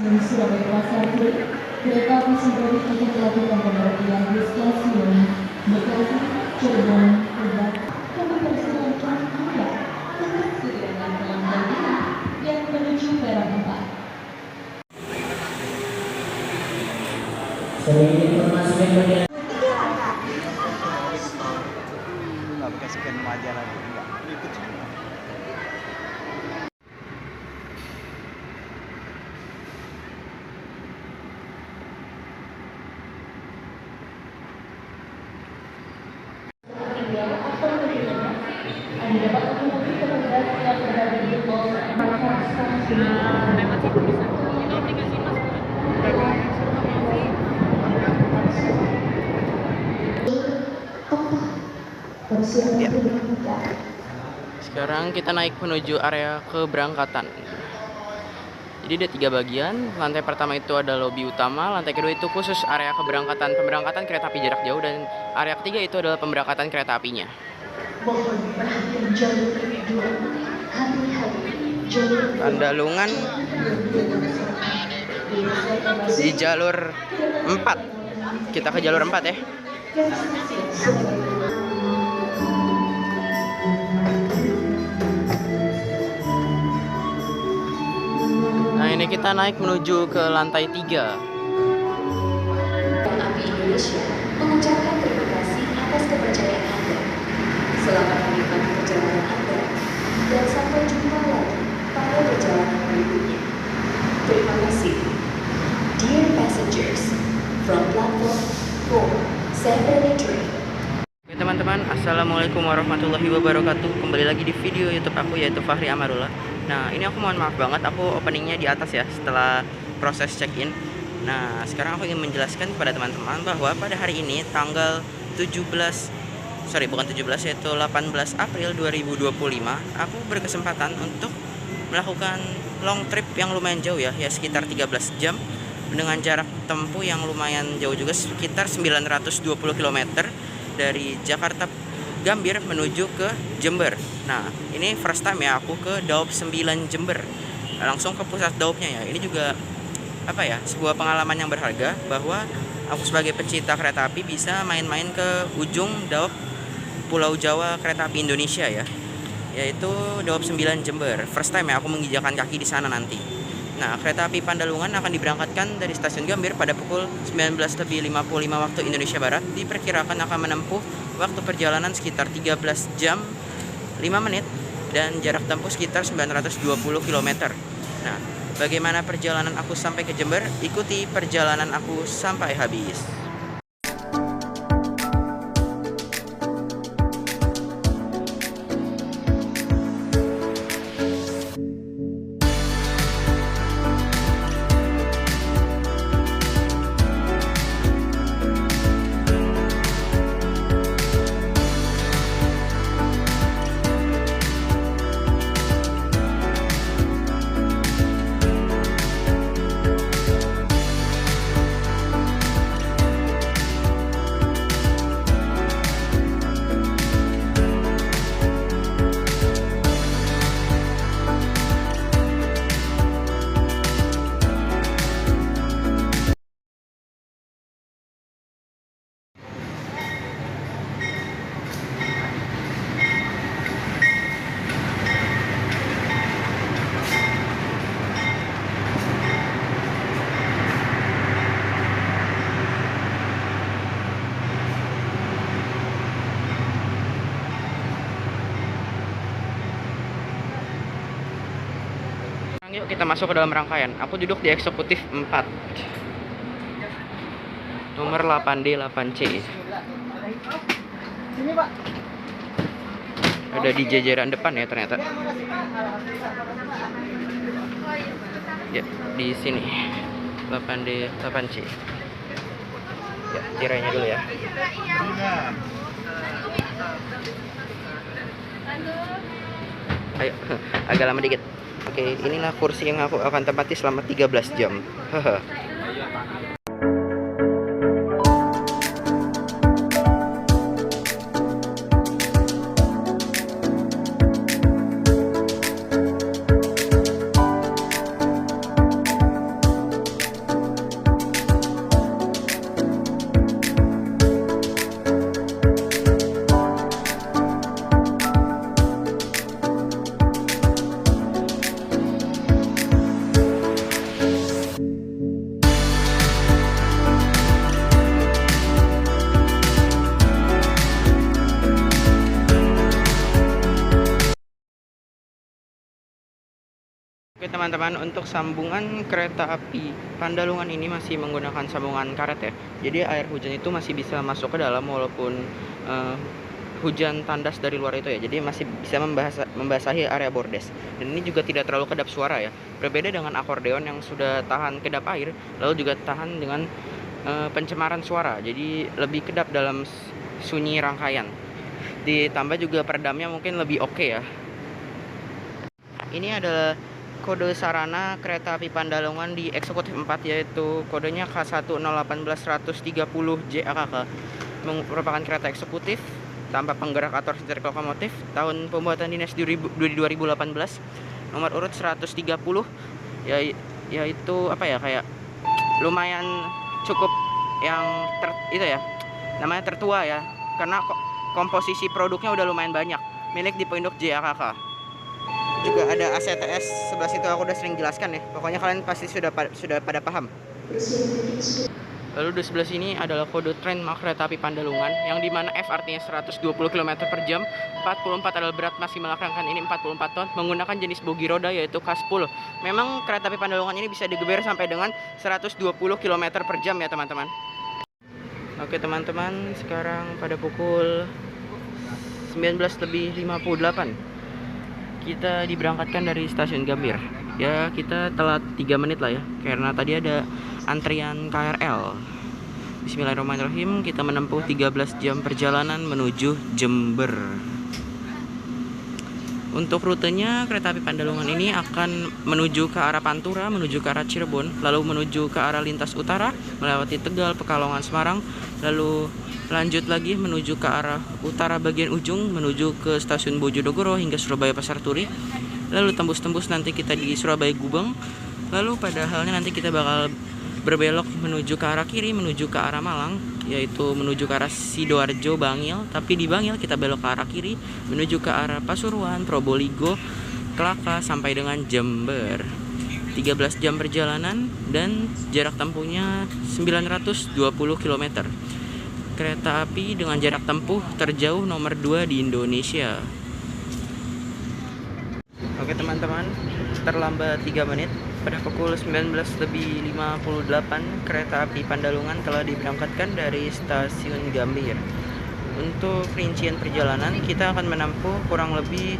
stasiun Surabaya kelas 1, kereta api Sindoro akan melakukan pemberhentian di stasiun Bekasi, Cirebon, Lebak. Kami persilakan Anda untuk segera naik lantai yang menuju peron 4. Sering informasikan bagi nggak pakai scan wajah lagi, enggak ikut. Ya. Sekarang kita naik menuju area keberangkatan. Jadi ada 3 bagian. Lantai pertama itu ada lobi utama, lantai kedua itu khusus area pemberangkatan kereta api jarak jauh, dan area ketiga itu adalah pemberangkatan kereta apinya. Pandalungan di jalur 4. Kita ke jalur 4 ya. Nah, ini kita naik menuju ke lantai 3. Kereta Api Indonesia mengucapkan terima kasih atas kepercayaan Anda. Selamat menikmati perjalanan Anda dan sampai jumpa lagi pada perjalanan berikutnya. Terima kasih. Dear passengers, from platform 473. Oke teman-teman, assalamualaikum warahmatullahi wabarakatuh. Kembali lagi di video YouTube aku, yaitu Fahri Amarullah. Nah, ini aku mohon maaf banget, aku openingnya di atas ya setelah proses check-in. Nah, sekarang aku ingin menjelaskan kepada teman-teman bahwa pada hari ini tanggal 18 April 2025, aku berkesempatan untuk melakukan long trip yang lumayan jauh ya sekitar 13 jam dengan jarak tempuh yang lumayan jauh juga, sekitar 920 km dari Jakarta Gambir menuju ke Jember. Nah, ini first time ya aku ke Daop 9 Jember. Langsung ke pusat daopnya ya. Ini juga sebuah pengalaman yang berharga bahwa aku sebagai pecinta kereta api bisa main-main ke ujung Daop Pulau Jawa Kereta Api Indonesia ya. Yaitu Daop 9 Jember. First time ya aku menginjakan kaki di sana nanti. Nah, kereta api Pandalungan akan diberangkatkan dari stasiun Gambir pada pukul 19.55 waktu Indonesia Barat. Diperkirakan akan menempuh waktu perjalanan sekitar 13 jam 5 menit dan jarak tempuh sekitar 920 km. Nah, bagaimana perjalanan aku sampai ke Jember? Ikuti perjalanan aku sampai habis. Yuk kita masuk ke dalam rangkaian. Aku duduk di eksekutif 4, nomor 8D 8C. Sini, Pak. Ada di jajaran depan ya ternyata. Ya, di sini 8D 8C. Ya, tirainya dulu ya. Ayo, agak lama dikit. Oke, inilah kursi yang aku akan tempati selama 13 jam. teman-teman, untuk sambungan kereta api Pandalungan ini masih menggunakan sambungan karet ya. Jadi air hujan itu masih bisa masuk ke dalam walaupun hujan tandas dari luar itu ya. Jadi masih bisa membasahi area bordes. Dan ini juga tidak terlalu kedap suara ya. Berbeda dengan akordeon yang sudah tahan kedap air, lalu juga tahan dengan pencemaran suara. Jadi lebih kedap dalam sunyi rangkaian. Ditambah juga peredamnya mungkin lebih oke ya. Ini adalah kode sarana kereta api Pandalungan di eksekutif 4, yaitu kodenya K1018130JAKK. Merupakan kereta eksekutif tanpa penggerak atau setir lokomotif. Tahun pembuatan dinas 2018. Nomor urut 130, yaitu apa ya, kayak lumayan cukup yang namanya tertua ya, karena komposisi produknya udah lumayan banyak, milik Dipo Induk JAKK. Juga ada ACTS sebelah situ, aku udah sering jelaskan ya. Pokoknya kalian pasti sudah pada paham. Lalu di sebelah sini adalah kode tren kereta api Pandalungan, yang dimana F artinya 120 km per jam, 44 adalah berat maksimal rangkaian ini 44 ton, menggunakan jenis bogi roda yaitu K10. Memang kereta api Pandalungan ini bisa digeber sampai dengan 120 km per jam ya teman-teman. Oke teman-teman, sekarang pada pukul 19:58 kita diberangkatkan dari stasiun Gambir. Ya, kita telat 3 menit lah ya, karena tadi ada antrian KRL. Bismillahirrahmanirrahim, kita menempuh 13 jam perjalanan menuju Jember. Untuk rutenya, kereta api Pandalungan ini akan menuju ke arah Pantura, menuju ke arah Cirebon, lalu menuju ke arah lintas utara, melewati Tegal, Pekalongan, Semarang, lalu lanjut lagi menuju ke arah utara bagian ujung, menuju ke stasiun Bojonegoro hingga Surabaya Pasar Turi, lalu tembus-tembus nanti kita di Surabaya Gubeng, lalu pada halnya nanti kita bakal berbelok menuju ke arah kiri, menuju ke arah Malang, yaitu menuju ke arah Sidoarjo, Bangil. Tapi di Bangil kita belok ke arah kiri, menuju ke arah Pasuruan, Probolinggo, Kelaka, sampai dengan Jember. 13 jam perjalanan dan jarak tempuhnya 920 km. Kereta api dengan jarak tempuh terjauh nomor 2 di Indonesia. Oke teman-teman, terlambat 3 menit. Pada pukul 19:58 kereta api Pandalungan telah diberangkatkan dari stasiun Gambir. Untuk rincian perjalanan, kita akan menempuh kurang lebih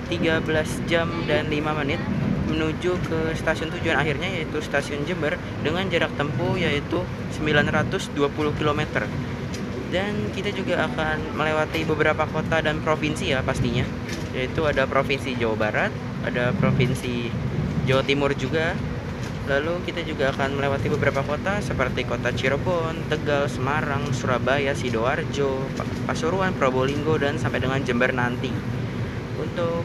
13 jam dan 5 menit menuju ke stasiun tujuan akhirnya, yaitu stasiun Jember, dengan jarak tempuh yaitu 920 km. Dan kita juga akan melewati beberapa kota dan provinsi ya pastinya, yaitu ada provinsi Jawa Barat, ada provinsi Jawa Timur juga. Lalu kita juga akan melewati beberapa kota seperti kota Cirebon, Tegal, Semarang, Surabaya, Sidoarjo, Pasuruan, Probolinggo, dan sampai dengan Jember nanti. Untuk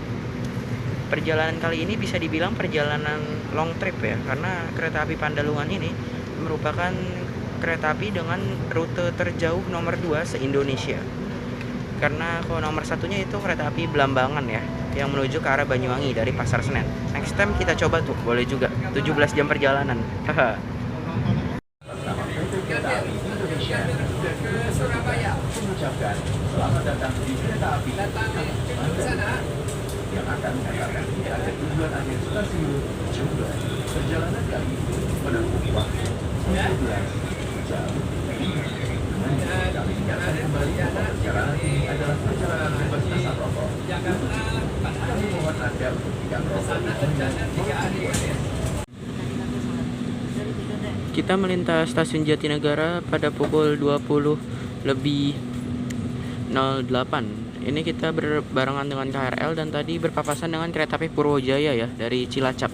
perjalanan kali ini bisa dibilang perjalanan long trip ya, karena kereta api Pandalungan ini merupakan kereta api dengan rute terjauh nomor 2 se-Indonesia. Karena kalau nomor satunya itu kereta api Blambangan ya, yang menuju ke arah Banyuwangi dari Pasar Senen. Next time kita coba tuh, boleh juga 17 jam perjalanan. Haha. Mengucapkan selamat datang di kereta api yang akan mengantarkan kita ke tujuan akhir stasiun Jember. Perjalanan kali ini menempuh waktu 17 jam. Kami ingatkan kembali bahwa perjalanan ini adalah perjalanan bebas asap rokok. Kami mohon Anda untuk tidak merokok. Kita melintas stasiun Jatinegara pada pukul 20:08. Ini kita berbarengan dengan KRL dan tadi berpapasan dengan kereta api Purwojaya ya, dari Cilacap.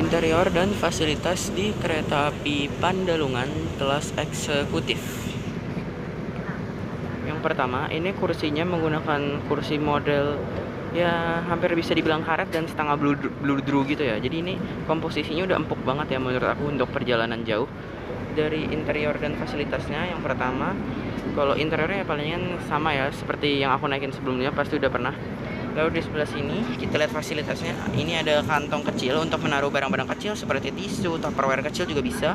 Interior dan fasilitas di kereta api Pandalungan kelas eksekutif. Yang pertama, ini kursinya menggunakan kursi model ya hampir bisa dibilang karet dan setengah bludru gitu ya. Jadi ini komposisinya udah empuk banget ya menurut aku untuk perjalanan jauh. Dari interior dan fasilitasnya, yang pertama, kalau interiornya palingan sama ya seperti yang aku naikin sebelumnya, pasti udah pernah. Lalu di sebelah sini kita lihat fasilitasnya. Ini ada kantong kecil untuk menaruh barang-barang kecil seperti tisu, tupperware kecil juga bisa.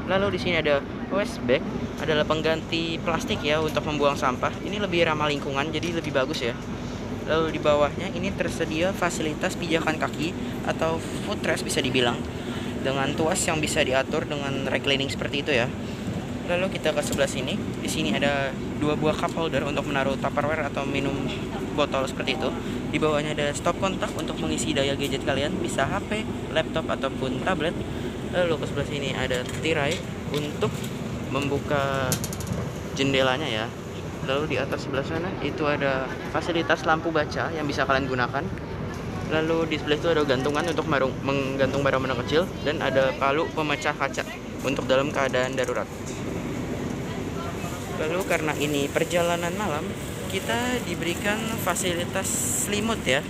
Lalu di sini ada waste bag, adalah pengganti plastik ya untuk membuang sampah. Ini lebih ramah lingkungan, jadi lebih bagus ya. Lalu di bawahnya ini tersedia fasilitas pijakan kaki atau footrest bisa dibilang, dengan tuas yang bisa diatur dengan reclining seperti itu ya. Lalu kita ke sebelah sini. Di sini ada 2 buah cup holder untuk menaruh tupperware atau minum botol seperti itu. Di bawahnya ada stop kontak untuk mengisi daya gadget kalian, bisa HP, laptop ataupun tablet. Lalu ke sebelah sini ada tirai untuk membuka jendelanya ya. Lalu di atas sebelah sana itu ada fasilitas lampu baca yang bisa kalian gunakan. Lalu di sebelah itu ada gantungan untuk menggantung barang-barang kecil, dan ada palu pemecah kaca untuk dalam keadaan darurat. Lalu karena ini perjalanan malam, kita diberikan fasilitas selimut ya.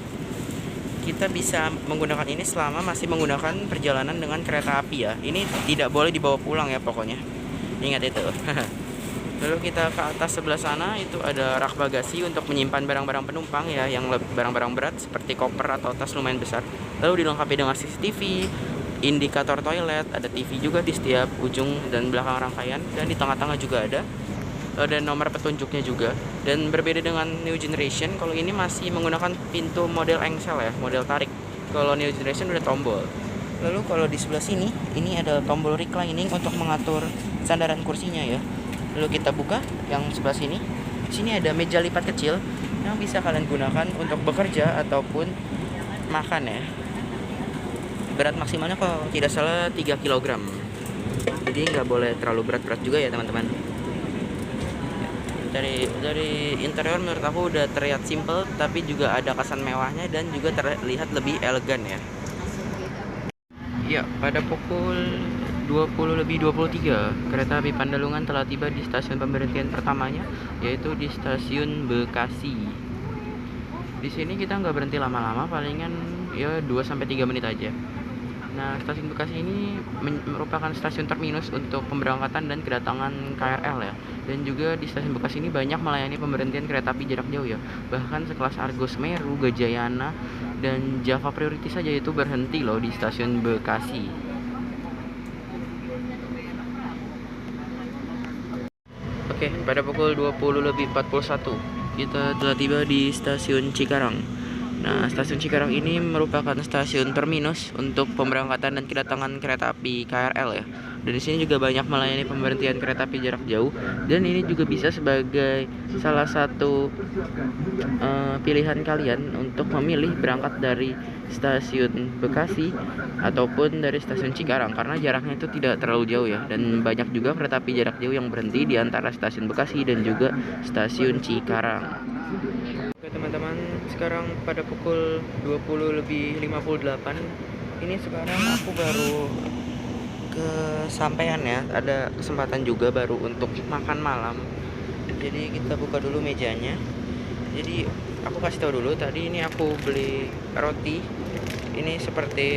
Kita bisa menggunakan ini selama masih menggunakan perjalanan dengan kereta api ya. Ini tidak boleh dibawa pulang ya pokoknya. Ingat itu. Lalu kita ke atas sebelah sana itu ada rak bagasi untuk menyimpan barang-barang penumpang ya, yang barang-barang berat seperti koper atau tas lumayan besar. Lalu dilengkapi dengan CCTV, indikator toilet, ada TV juga di setiap ujung dan belakang rangkaian, dan di tengah-tengah juga ada nomor petunjuknya juga. Dan berbeda dengan New Generation, kalau ini masih menggunakan pintu model engsel ya, model tarik. Kalau New Generation udah tombol. Lalu kalau di sebelah sini, ini ada tombol reclining untuk mengatur sandaran kursinya ya. Lalu kita buka yang sebelah sini. Di sini ada meja lipat kecil yang bisa kalian gunakan untuk bekerja ataupun makan ya. Berat maksimalnya kalau tidak salah 3 kg. Jadi nggak boleh terlalu berat-berat juga ya teman-teman. Dari interior menurut aku udah terlihat simple, tapi juga ada kesan mewahnya dan juga terlihat lebih elegan ya. Ya, pada pukul 20:23 kereta api Pandalungan telah tiba di stasiun pemberhentian pertamanya, yaitu di stasiun Bekasi. Di sini kita nggak berhenti lama-lama, palingan ya 2-3 menit aja. Nah, stasiun Bekasi ini merupakan stasiun terminus untuk pemberangkatan dan kedatangan KRL ya. Dan juga di stasiun Bekasi ini banyak melayani pemberhentian kereta api jarak jauh ya. Bahkan sekelas Argo Semeru, Gajayana, dan Java Priority saja itu berhenti loh di stasiun Bekasi. Oke, pada pukul 20:41 kita telah tiba di stasiun Cikarang. Nah, stasiun Cikarang ini merupakan stasiun terminus untuk pemberangkatan dan kedatangan kereta api KRL ya. Dan di sini juga banyak melayani pemberhentian kereta api jarak jauh, dan ini juga bisa sebagai salah satu pilihan kalian untuk memilih berangkat dari stasiun Bekasi ataupun dari stasiun Cikarang, karena jaraknya itu tidak terlalu jauh ya, dan banyak juga kereta api jarak jauh yang berhenti di antara stasiun Bekasi dan juga stasiun Cikarang. Oke teman-teman, sekarang pada pukul 20:58 ini sekarang aku baru kesampaian ya, ada kesempatan juga baru untuk makan malam. Jadi kita buka dulu mejanya. Jadi aku kasih tahu dulu, tadi ini aku beli roti. Ini seperti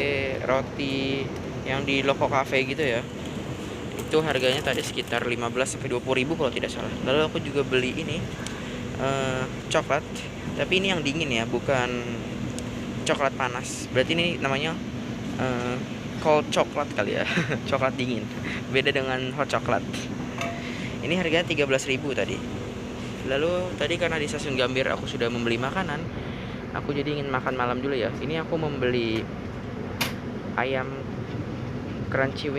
roti yang di Loko Cafe gitu ya. Itu harganya tadi sekitar 15-20 ribu kalau tidak salah. Lalu aku juga beli ini coklat, tapi ini yang dingin ya, bukan coklat panas. Berarti ini namanya cold coklat kali ya. Coklat dingin, beda dengan hot coklat. Ini harganya 13.000 tadi. Lalu tadi karena di stasiun Gambir aku sudah membeli makanan, aku jadi ingin makan malam dulu ya. Ini aku membeli ayam crunchy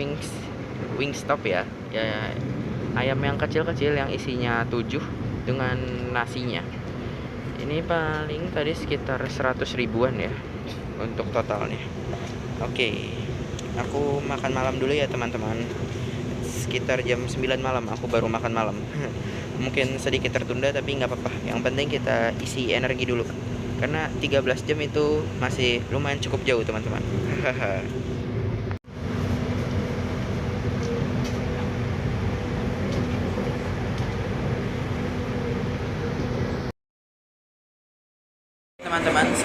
wingstop ya. Ya, ayam yang kecil-kecil yang isinya 7 dengan nasinya. Ini paling tadi sekitar 100 ribuan ya untuk totalnya. Oke, aku makan malam dulu ya teman-teman. Sekitar jam 9 malam aku baru makan malam. Mungkin sedikit tertunda tapi nggak apa-apa. Yang penting kita isi energi dulu, karena 13 jam itu masih lumayan cukup jauh teman-teman.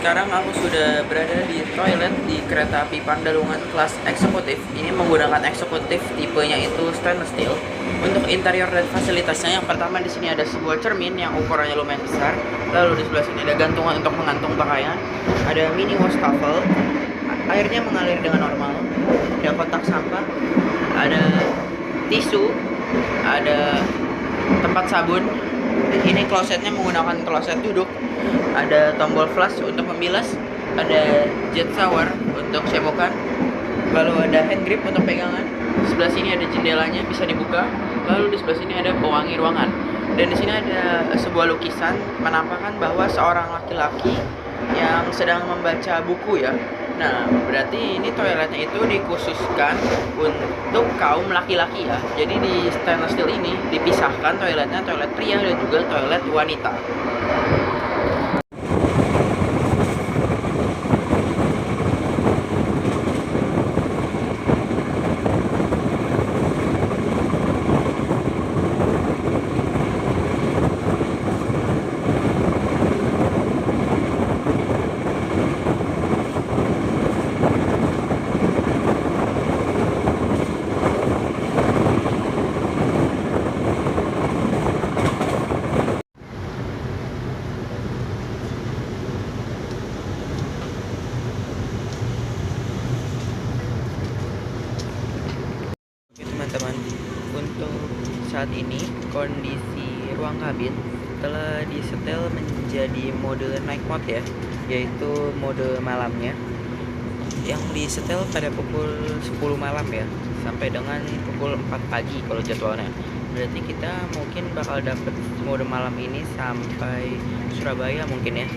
sekarang aku sudah berada di toilet di kereta api Pandalungan kelas eksekutif. Ini menggunakan eksekutif, tipenya itu stainless steel. Untuk interior dan fasilitasnya, yang pertama di sini ada sebuah cermin yang ukurannya lumayan besar. Lalu di sebelah sini ada gantungan untuk mengantung pakaian. Ada mini wastafel. Airnya mengalir dengan normal. Ada kotak sampah. Ada tisu. Ada tempat sabun. Ini klosetnya menggunakan kloset duduk. Ada tombol flush untuk membilas, ada jet shower untuk semukan, lalu ada hand grip untuk pegangan. Sebelah sini ada jendelanya bisa dibuka, lalu di sebelah sini ada pewangi ruangan. Dan di sini ada sebuah lukisan menampakkan bahwa seorang laki-laki yang sedang membaca buku ya. Nah, berarti ini toiletnya itu dikhususkan untuk kaum laki-laki ya. Jadi di stainless steel ini dipisahkan toiletnya, toilet pria dan juga toilet wanita. Teman-teman, untuk saat ini kondisi ruang kabin telah disetel menjadi mode night mode ya, yaitu mode malamnya yang disetel pada pukul 10 malam ya sampai dengan pukul 4 pagi kalau jadwalnya. Berarti kita mungkin bakal dapet mode malam ini sampai Surabaya mungkin ya.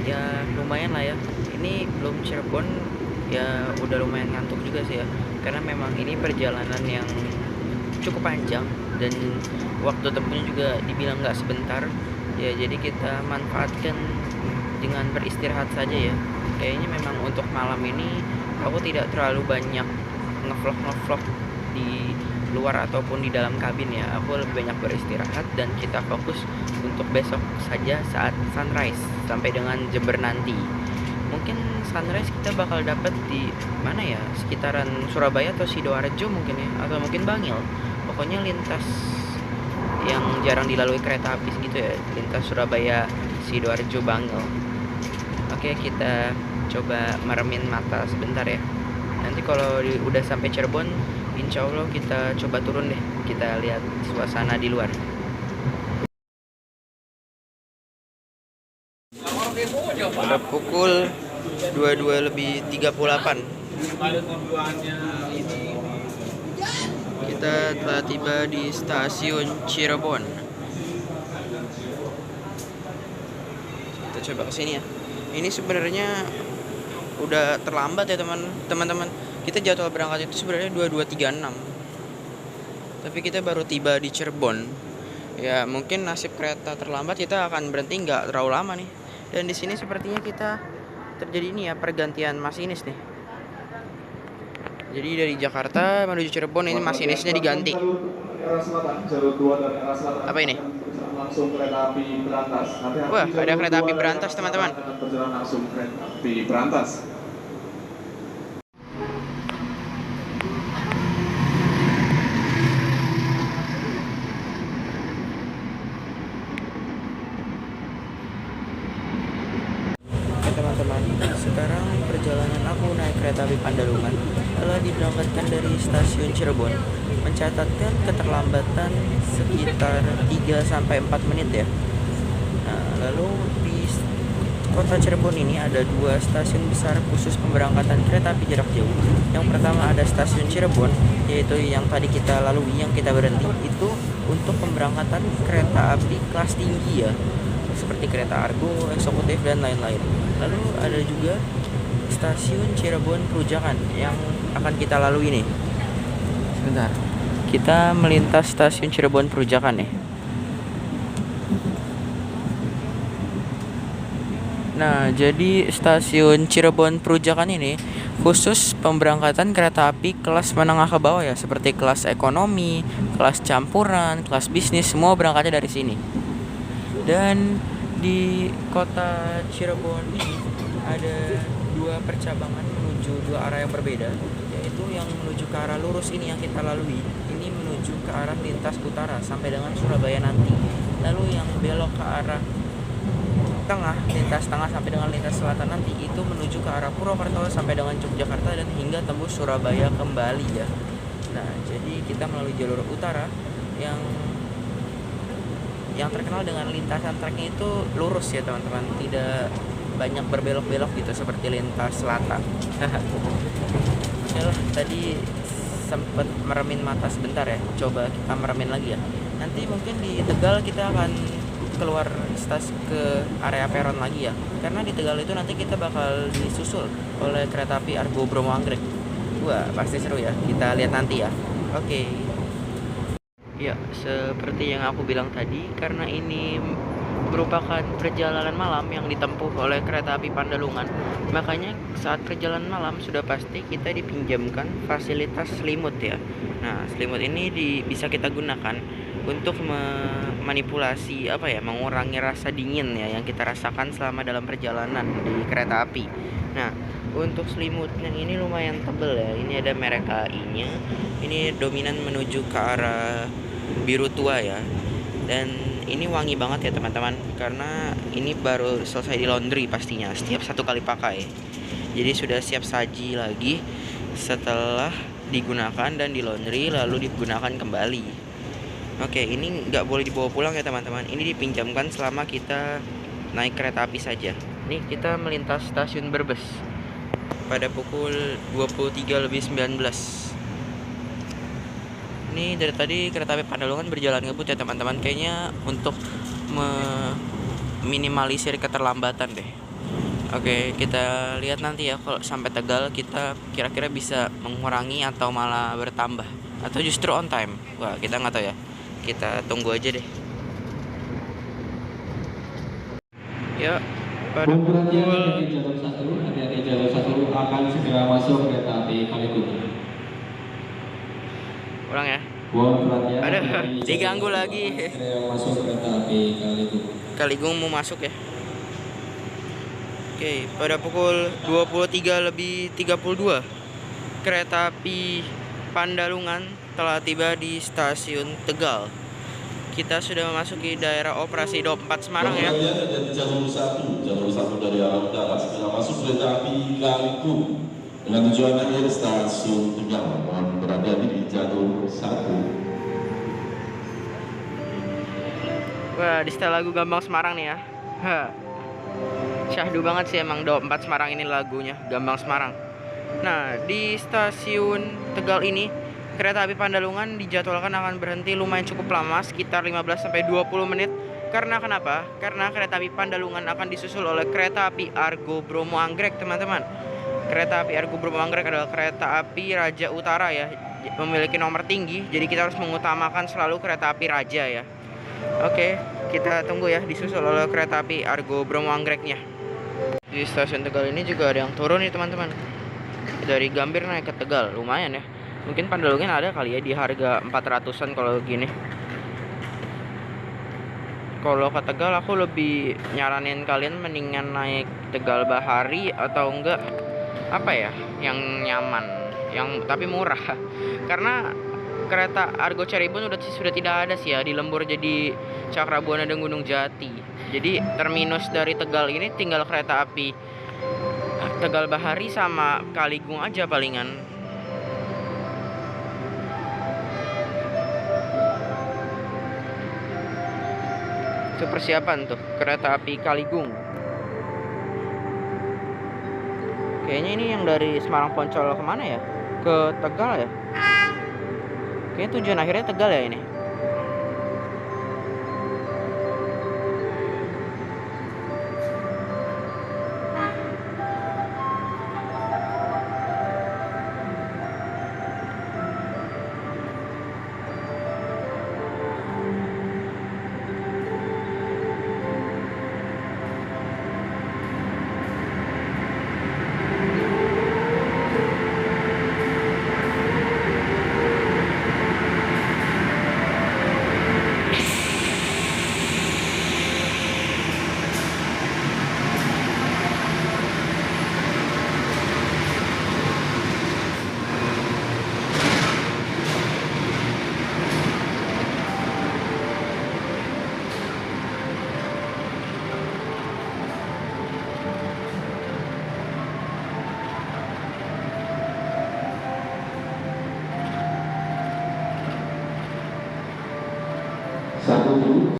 Ya lumayan lah ya. Ini belum Cirebon ya, udah lumayan ngantuk juga sih ya, karena memang ini perjalanan yang cukup panjang dan waktu tempuhnya juga dibilang nggak sebentar ya. Jadi kita manfaatkan dengan beristirahat saja ya. Kayaknya memang untuk malam ini aku tidak terlalu banyak ngevlog di luar ataupun di dalam kabin ya. Aku lebih banyak beristirahat dan kita fokus untuk besok saja saat sunrise sampai dengan Jember nanti. Mungkin sunrise kita bakal dapat di mana ya, sekitaran Surabaya atau Sidoarjo mungkin ya, atau mungkin Bangil. Pokoknya lintas yang jarang dilalui kereta api gitu ya, lintas Surabaya, Sidoarjo, Bangil. Oke, kita coba meremin mata sebentar ya. Nanti kalau udah sampai Cirebon, insya Allah kita coba turun deh, kita lihat suasana di luar. Pada pukul 22:38 kita telah tiba di stasiun Cirebon. Kita coba kesini ya. Ini sebenarnya udah terlambat ya teman-teman. Kita jadwal berangkat itu sebenarnya 22:36. Tapi kita baru tiba di Cirebon. Ya mungkin nasib kereta terlambat, kita akan berhenti nggak terlalu lama nih. Dan di sini sepertinya kita terjadi ini ya, pergantian masinis nih. Jadi dari Jakarta menuju Cirebon ini masinisnya diganti. Apa ini? Wah, ada kereta api berantas teman-teman. Teman-teman, sekarang perjalanan aku naik kereta api Pandalungan telah diberangkatkan dari stasiun Cirebon, mencatatkan keterlambatan sekitar 3-4 menit ya. Nah, lalu di kota Cirebon ini ada 2 stasiun besar khusus pemberangkatan kereta api jarak jauh. Yang pertama ada stasiun Cirebon, yaitu yang tadi kita lalui, yang kita berhenti itu untuk pemberangkatan kereta api kelas tinggi ya, seperti kereta Argo, eksekutif dan lain-lain. Lalu ada juga stasiun Cirebon Perujakan yang akan kita lalui nih. Sebentar. Kita melintas stasiun Cirebon Perujakan nih. Nah, jadi stasiun Cirebon Perujakan ini khusus pemberangkatan kereta api kelas menengah ke bawah ya, seperti kelas ekonomi, kelas campuran, kelas bisnis, semua berangkatnya dari sini. Dan di kota Cirebon ini ada dua percabangan menuju dua arah yang berbeda, yaitu yang menuju ke arah lurus ini yang kita lalui, ini menuju ke arah lintas utara sampai dengan Surabaya nanti. Lalu yang belok ke arah tengah, lintas tengah sampai dengan lintas selatan nanti, itu menuju ke arah Purwokerto sampai dengan Yogyakarta dan hingga tembus Surabaya kembali ya. Nah, jadi kita melalui jalur utara yang terkenal dengan lintasan treknya itu lurus ya teman-teman, tidak banyak berbelok-belok gitu seperti lintas selatan. Yalah, tadi sempat meremin mata sebentar ya, coba kita meremin lagi ya. Nanti mungkin di Tegal kita akan keluar ke area peron lagi ya, karena di Tegal itu nanti kita bakal disusul oleh kereta api Argo Bromo Anggrek. Wah, pasti seru ya, kita lihat nanti ya. Oke. Ya, seperti yang aku bilang tadi, karena ini merupakan perjalanan malam yang ditempuh oleh kereta api Pandalungan, makanya saat perjalanan malam sudah pasti kita dipinjamkan fasilitas selimut ya. Nah, selimut ini bisa kita gunakan untuk memanipulasi mengurangi rasa dingin ya yang kita rasakan selama dalam perjalanan di kereta api. Nah, untuk selimut yang ini lumayan tebel ya. Ini ada merek KAI-nya. Ini dominan menuju ke arah biru tua ya. Dan ini wangi banget ya teman-teman, karena ini baru selesai di laundry pastinya setiap satu kali pakai. Jadi sudah siap saji lagi setelah digunakan dan di laundry lalu digunakan kembali. Oke, ini nggak boleh dibawa pulang ya teman-teman. Ini dipinjamkan selama kita naik kereta api saja. Nih, kita melintas stasiun Brebes pada pukul 23:19. Ini dari tadi kereta api Pandalungan berjalan ngebut ya teman-teman. Kayaknya untuk meminimalisir keterlambatan deh. Oke, kita lihat nanti ya kalau sampai Tegal kita kira-kira bisa mengurangi atau malah bertambah atau justru on time. Wah, kita nggak tahu ya. Kita tunggu aja deh. Ya, pada Perhatian pukul hati-hati jalur 1 akan segera masuk kereta api Kaligung. ulang ya. Mohon perhatian. Aduh, diganggu lagi. Segera masuk kereta api Kaligung. Kaligung mau masuk ya. Oke, pada pukul 23:32 kereta api Pandalungan telah tiba di stasiun Tegal. Kita sudah memasuki daerah operasi 24 Semarang ya. Ada di jalur 1 dari arah utara segera masuk kereta api Kaligung dengan tujuan akhir stasiun Tegal. Mohon berhati-hati di jalur 1. Wah, di setel lagu Gambang Semarang nih ya. Syahdu banget sih emang 24 Semarang ini lagunya, Gambang Semarang. Nah, di stasiun Tegal ini kereta api Pandalungan dijadwalkan akan berhenti lumayan cukup lama, sekitar 15-20 menit. Karena kenapa? Karena kereta api Pandalungan akan disusul oleh kereta api Argo Bromo Anggrek, teman-teman. Kereta api Argo Bromo Anggrek adalah kereta api Raja Utara ya, memiliki nomor tinggi, jadi kita harus mengutamakan selalu kereta api Raja ya. Oke, kita tunggu ya disusul oleh kereta api Argo Bromo Anggreknya. Di stasiun Tegal ini juga ada yang turun nih teman-teman. Dari Gambir naik ke Tegal, lumayan ya. Mungkin Pandalungan ada kali ya di harga 400-an kalau gini. Kalau ke Tegal aku lebih nyaranin kalian mendingan naik Tegal Bahari atau enggak yang nyaman, yang tapi murah. Karena kereta Argo Ceribon sudah tidak ada sih ya, di lembur jadi Cakrabuana dan Gunung Jati. Jadi terminus dari Tegal ini tinggal kereta api Tegal Bahari sama Kaligung aja palingan. Itu persiapan tuh kereta api Kaligung. Kayaknya ini yang dari Semarang Poncol kemana ya? Ke Tegal ya? Kayaknya tujuan akhirnya Tegal ya ini. dulu.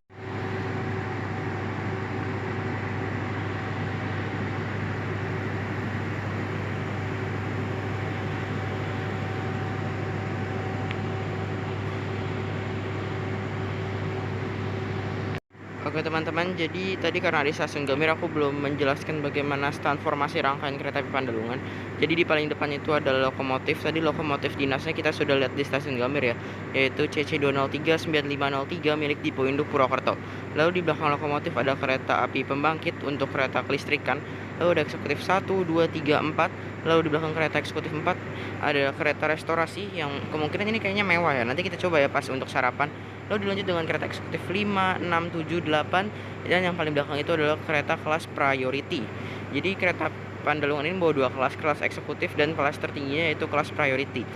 Oke teman-teman, jadi tadi karena di stasiun Gambir aku belum menjelaskan bagaimana transformasi rangkaian kereta api Pandalungan. Jadi di paling depan itu adalah lokomotif. Tadi lokomotif dinasnya kita sudah lihat di stasiun Gambir ya, yaitu CC203-9503 milik Dipo Induk Purwokerto. Lalu di belakang lokomotif ada kereta api pembangkit untuk kereta kelistrikan. Lalu ada eksekutif 1, 2, 3, 4. Lalu di belakang kereta eksekutif 4 ada kereta restorasi yang kemungkinan ini kayaknya mewah ya. Nanti kita coba ya pas untuk sarapan. Lalu dilanjut dengan kereta eksekutif 5, 6, 7, 8. Dan yang paling belakang itu adalah kereta kelas priority. Jadi kereta Pandalungan ini bawa 2 kelas, kelas eksekutif dan kelas tertingginya yaitu kelas priority.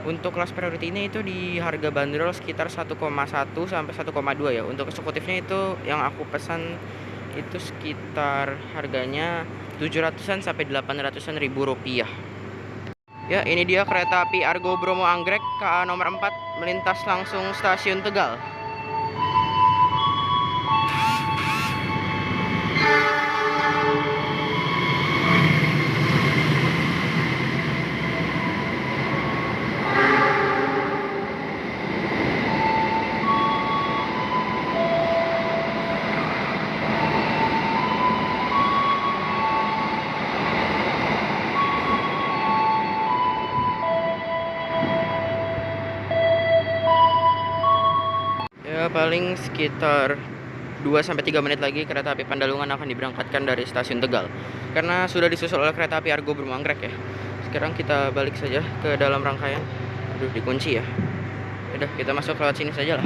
Untuk kelas priority ini itu di harga bandrol sekitar 1,1 sampai 1,2 ya. Untuk eksekutifnya itu yang aku pesan itu sekitar harganya 700-an sampai 800-an ribu rupiah. Ya, ini dia kereta api Argo Bromo Anggrek KA nomor 4 melintas langsung stasiun Tegal. Paling sekitar 2-3 menit lagi kereta api Pandalungan akan diberangkatkan dari stasiun Tegal karena sudah disusul oleh kereta api Argo Bromo Anggrek ya. Sekarang kita balik saja ke dalam rangkaian. Aduh, dikunci ya. Udah, kita masuk lewat sini saja lah.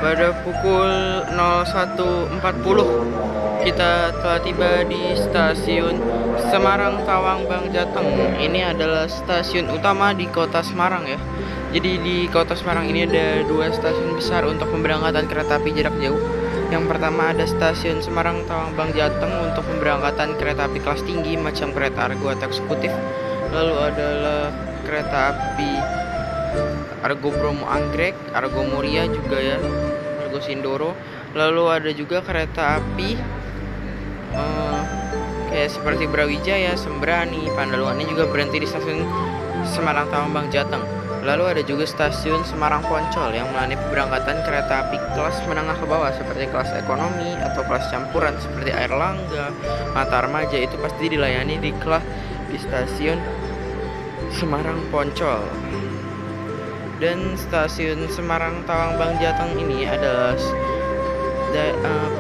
Pada pukul 01.40 kita telah tiba di stasiun Semarang Tawang Bang Jateng. Ini adalah stasiun utama di kota Semarang ya. Jadi di kota Semarang ini ada 2 stasiun besar untuk pemberangkatan kereta api jarak jauh. Yang pertama ada stasiun Semarang Tawang Bang Jateng untuk pemberangkatan kereta api kelas tinggi macam kereta Argo atau eksekutif. Lalu adalah kereta api Argo Bromo Anggrek, Argo Muria juga ya, Argo Sindoro. Lalu ada juga kereta api kayak seperti Brawijaya, Sembrani, Pandalungan ini juga berhenti di stasiun Semarang Tawang Bang Jateng. Lalu ada juga stasiun Semarang Poncol yang melayani pemberangkatan kereta api kelas menengah ke bawah seperti kelas ekonomi atau kelas campuran seperti Air Langga, Mata Remaja, itu pasti dilayani di stasiun Semarang Poncol. Dan stasiun Semarang Tawang Bang Jateng ini adalah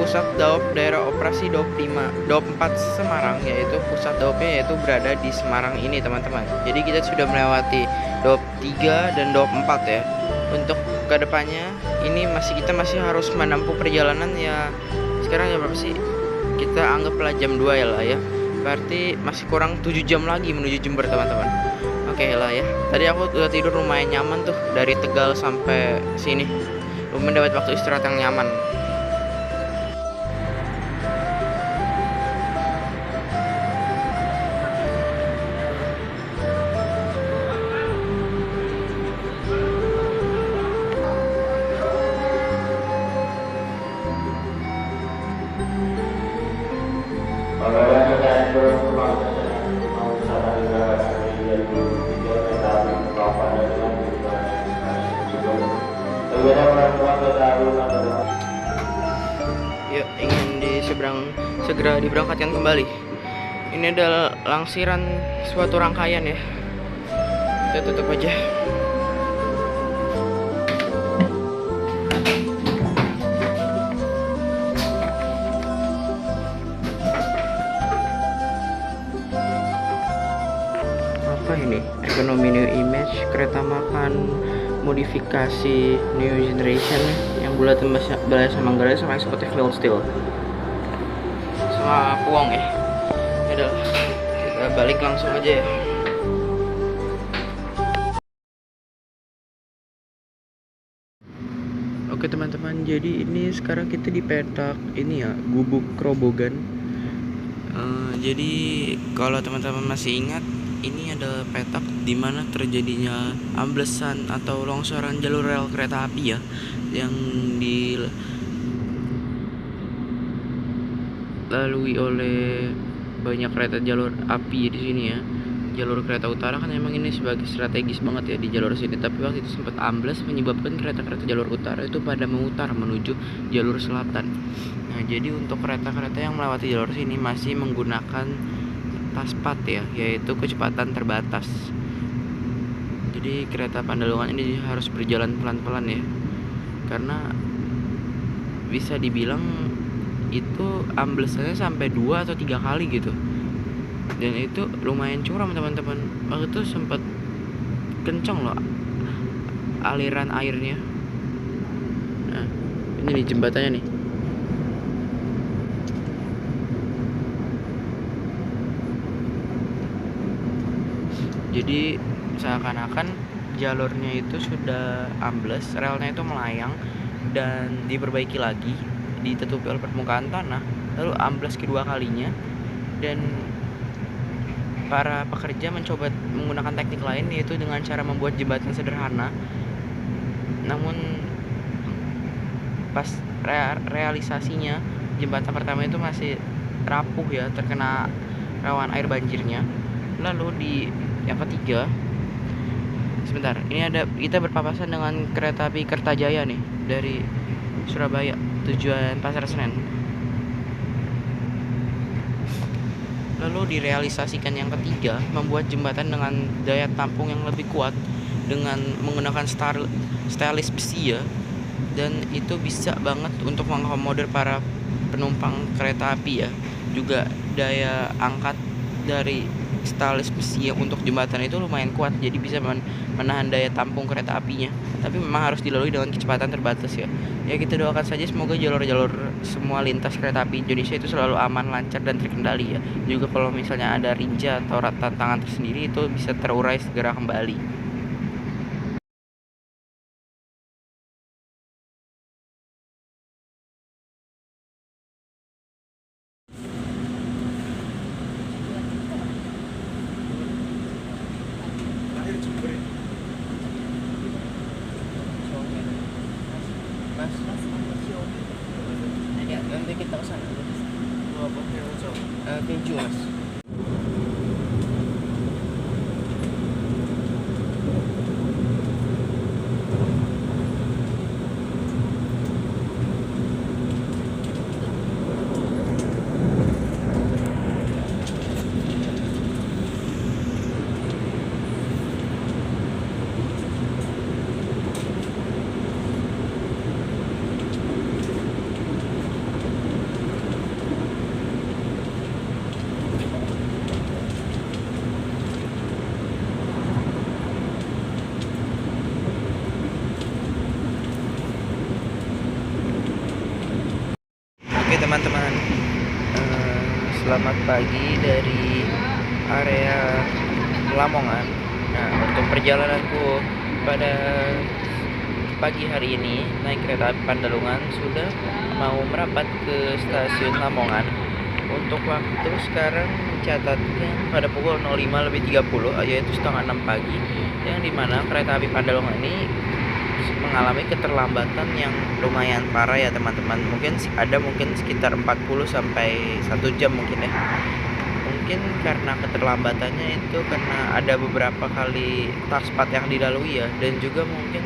pusat Daop daerah operasi Daop 4 Semarang, yaitu pusat Daopnya yaitu berada di Semarang ini teman-teman. Jadi kita sudah melewati Daop 3 dan Daop 4 ya. Untuk kedepannya ini kita masih harus menempuh perjalanan ya. Sekarang ya berapa sih? Kita anggaplah jam 2 ya lah ya. Berarti masih kurang 7 jam lagi menuju Jember teman-teman. Oke lah ya. Tadi aku udah tidur lumayan nyaman tuh dari Tegal sampai sini. Lumayan dapat waktu istirahat yang nyaman. Para Yuk, ingin segera diberangkatkan kembali. Ini adalah langsiran suatu rangkaian ya. Kita tutup aja. Apa ini? Ekonomi New Image, kereta makan modifikasi New Generation yang bulat Balai Manggarai sama eksekutif Mill Steel sama Puang ya. Yaudah, kita balik langsung aja ya. Oke teman-teman, jadi ini sekarang kita di petak ini ya, Gubuk Grobogan. Jadi kalau teman-teman masih ingat, ini ada petak di mana terjadinya amblesan atau longsoran jalur rel kereta api ya, yang dilalui oleh banyak kereta jalur api di sini ya. Jalur kereta utara kan emang ini sebagai strategis banget ya di jalur sini, tapi waktu itu sempat ambles menyebabkan kereta-kereta jalur utara itu pada memutar menuju jalur selatan. Nah, jadi untuk kereta-kereta yang melewati jalur sini masih menggunakan taspat ya, yaitu kecepatan terbatas. Jadi kereta Pandalungan ini harus berjalan pelan-pelan ya, karena bisa dibilang itu amblesannya sampai 2 atau 3 kali gitu. Dan itu lumayan curam teman-teman. Waktu itu sempat kenceng loh aliran airnya. Nah, ini nih jembatannya nih. Jadi seakan-akan jalurnya itu sudah ambles, relnya itu melayang dan diperbaiki lagi, ditutupi oleh permukaan tanah, lalu ambles kedua kalinya. Dan para pekerja mencoba menggunakan teknik lain, yaitu dengan cara membuat jembatan sederhana. Namun pas realisasinya, jembatan pertama itu masih rapuh ya, terkena rawan air banjirnya. Lalu di yang ketiga, sebentar, ini kita berpapasan dengan kereta api Kertajaya nih, dari Surabaya tujuan Pasar Senen. Lalu direalisasikan yang ketiga, membuat jembatan dengan daya tampung yang lebih kuat dengan menggunakan stainless besi ya, dan itu bisa banget untuk mengakomodir para penumpang kereta api ya. Juga daya angkat dari stainless besi yang untuk jembatan itu lumayan kuat, jadi bisa menahan daya tampung kereta apinya. Tapi memang harus dilalui dengan kecepatan terbatas ya. Ya kita doakan saja semoga jalur-jalur semua lintas kereta api Indonesia itu selalu aman, lancar, dan terkendali ya. Juga kalau misalnya ada rinja atau tantangan tersendiri, itu bisa terurai segera kembali. Nanti kita kesana. Keju mas. Oke teman-teman, selamat pagi dari area Lamongan. Nah, untuk perjalananku pada pagi hari ini naik kereta api Pandalungan sudah mau merapat ke stasiun Lamongan. Untuk waktu sekarang mencatatkan pada pukul 05.30, yaitu setengah 6 pagi, yang dimana kereta api Pandalungan ini mengalami keterlambatan yang lumayan parah ya teman-teman. Mungkin sekitar 40 sampai 1 jam mungkin ya. Mungkin karena keterlambatannya itu karena ada beberapa kali taspat yang dilalui ya, dan juga mungkin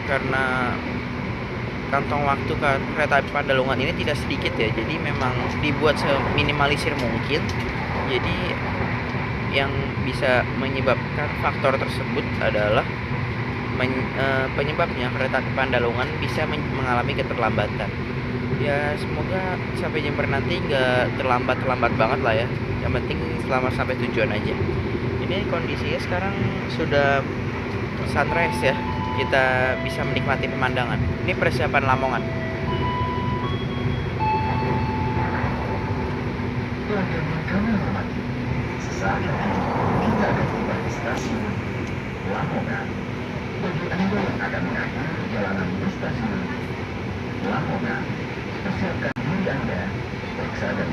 karena kantong waktu kereta api Pandalungan ini tidak sedikit ya. Jadi memang dibuat seminimalisir mungkin. Jadi yang bisa menyebabkan faktor tersebut adalah penyebabnya kereta api Pandalungan bisa mengalami keterlambatan. Ya semoga sampai Jember nanti nggak terlambat banget lah ya. Yang penting selamat sampai tujuan aja. Ini kondisinya sekarang sudah sunrise ya. Kita bisa menikmati pemandangan. Ini persiapan Lamongan. Pelajar kami hormati, sesaat lagi kita akan tiba di stasiun Lamongan. Bagi Anda yang akan mengakhiri perjalanan di stasiun Lamongan, persiapkan diri Anda, periksa dan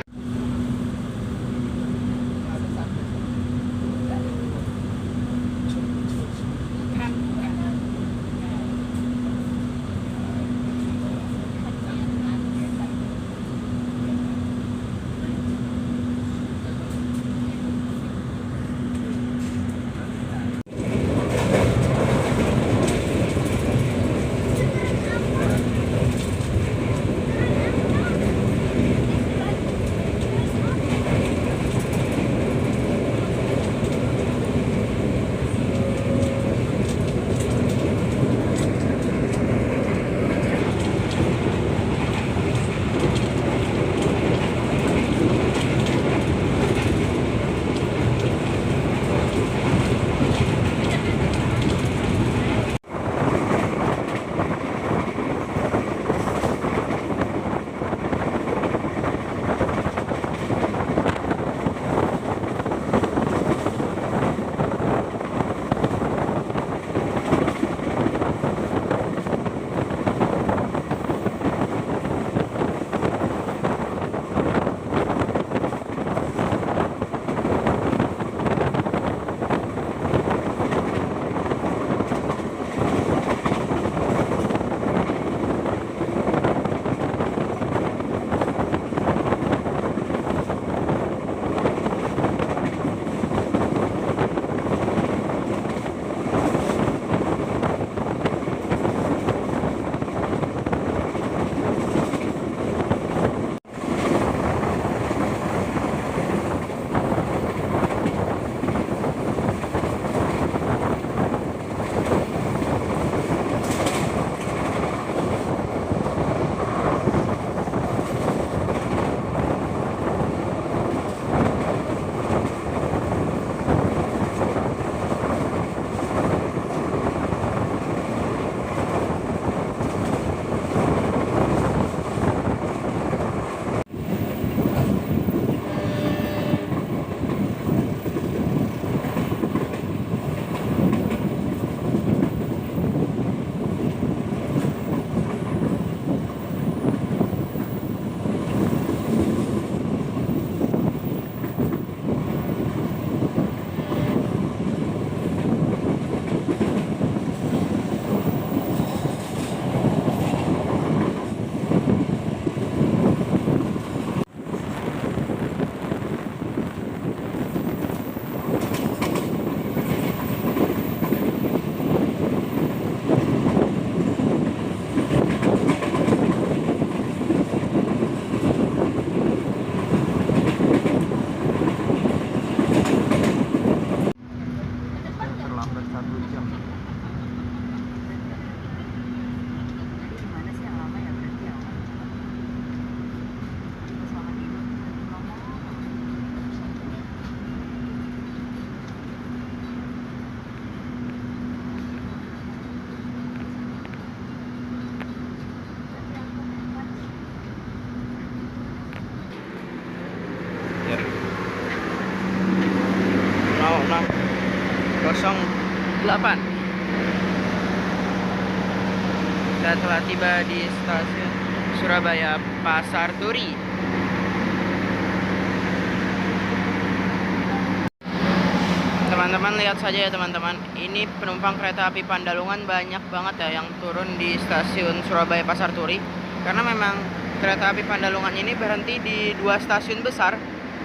Kita telah tiba di stasiun Surabaya Pasar Turi. Teman-teman lihat saja ya teman-teman, ini penumpang kereta api Pandalungan banyak banget ya yang turun di stasiun Surabaya Pasar Turi. Karena memang kereta api Pandalungan ini berhenti di dua stasiun besar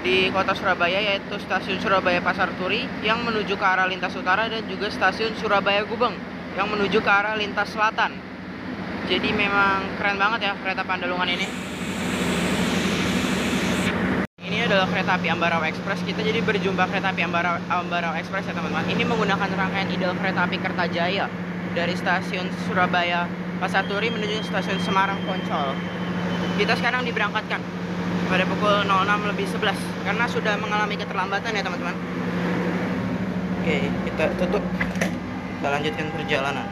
di kota Surabaya, yaitu stasiun Surabaya Pasar Turi yang menuju ke arah lintas utara dan juga stasiun Surabaya Gubeng yang menuju ke arah lintas selatan. Jadi memang keren banget ya kereta Pandalungan ini. Ini adalah kereta api Ambarao Express. Kita jadi berjumpa kereta api Ambarao Express ya teman-teman. Ini menggunakan rangkaian ideal kereta api Kertajaya dari stasiun Surabaya Pasar Turi menuju stasiun Semarang Poncol. Kita sekarang diberangkatkan pada pukul 06.11 karena sudah mengalami keterlambatan ya teman-teman. Oke, kita tutup. Kita lanjutkan perjalanan.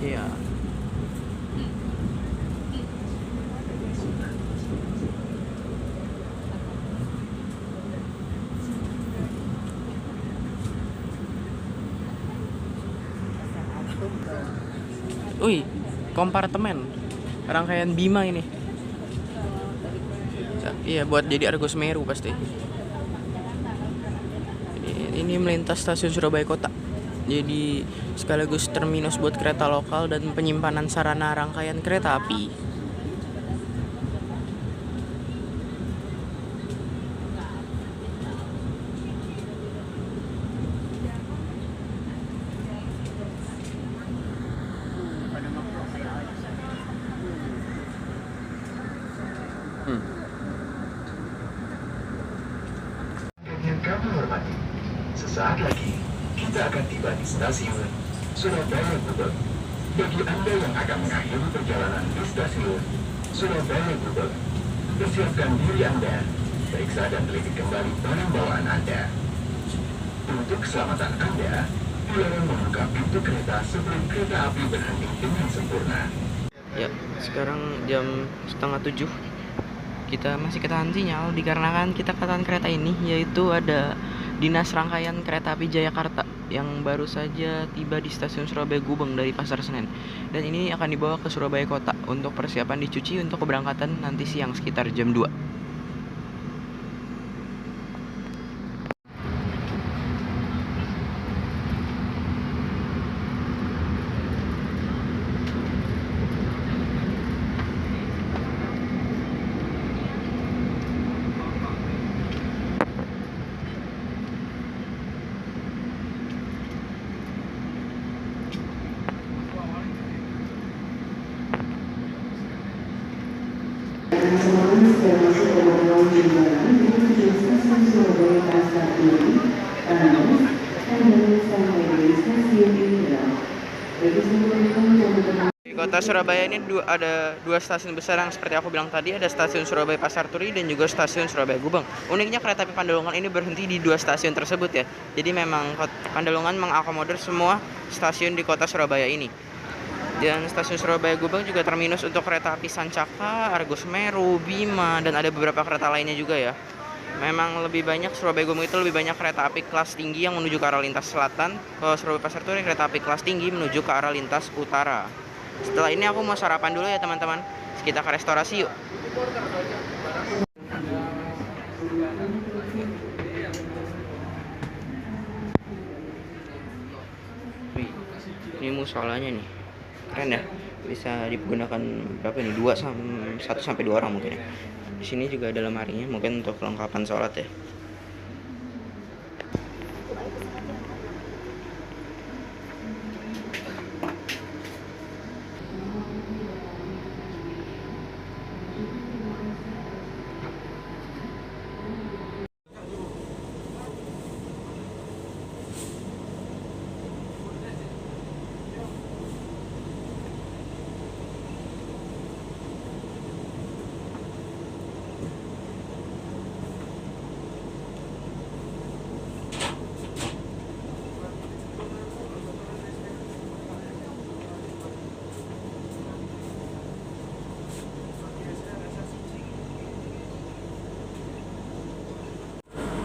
Iya. Wih, kompartemen rangkaian Bima ini. Iya, buat jadi Argo Semeru pasti. Ini melintas stasiun Surabaya Kota. Jadi sekaligus terminus buat kereta lokal dan penyimpanan sarana rangkaian kereta api. Yang kami hormati, sesaat lagi kita akan tiba di stasiun Surabaya Gubeng. Bagi Anda yang akan mengakhiri perjalanan di stasiun Surabaya Gubeng, persiapkan diri Anda, periksa dan teliti kembali barang bawaan Anda. Untuk keselamatan Anda, dilarang membuka pintu kereta sebelum kereta api berhenti dengan sempurna. Ya, sekarang jam 6:30. Kita masih ketahan sinyal dikarenakan kita ketahan kereta ini, yaitu ada Dinas Rangkaian Kereta Api Jayakarta yang baru saja tiba di stasiun Surabaya Gubeng dari Pasar Senen. Dan ini akan dibawa ke Surabaya Kota untuk persiapan dicuci untuk keberangkatan nanti siang sekitar jam 2. Semuanya sudah masuk ke dalam jembatan menuju stasiun Surabaya Pasar Turi, Tanamus, dan sampai di stasiun Indra. Bagi seluruh teman-teman Di kota Surabaya ini ada dua stasiun besar yang seperti aku bilang tadi, ada stasiun Surabaya Pasar Turi dan juga stasiun Surabaya Gubeng. Uniknya kereta api Pandalungan ini berhenti di dua stasiun tersebut ya. Jadi memang Pandalungan mengakomodir semua stasiun di kota Surabaya ini. Dan stasiun Surabaya Gubeng juga terminus untuk kereta api Sancaka, Argo Semeru, Bima, dan ada beberapa kereta lainnya juga ya. Memang lebih banyak Surabaya Gubeng itu lebih banyak kereta api kelas tinggi yang menuju ke arah lintas selatan. Kalau Surabaya Pasar Turi kereta api kelas tinggi menuju ke arah lintas utara. Setelah ini aku mau sarapan dulu ya teman-teman. Kita ke restorasi yuk. Wih, ini musolanya nih. Keren ya, bisa digunakan berapa nih, 1 sampai 2 orang mungkin ya. Di sini juga ada lemarinya mungkin untuk kelengkapan sholat ya.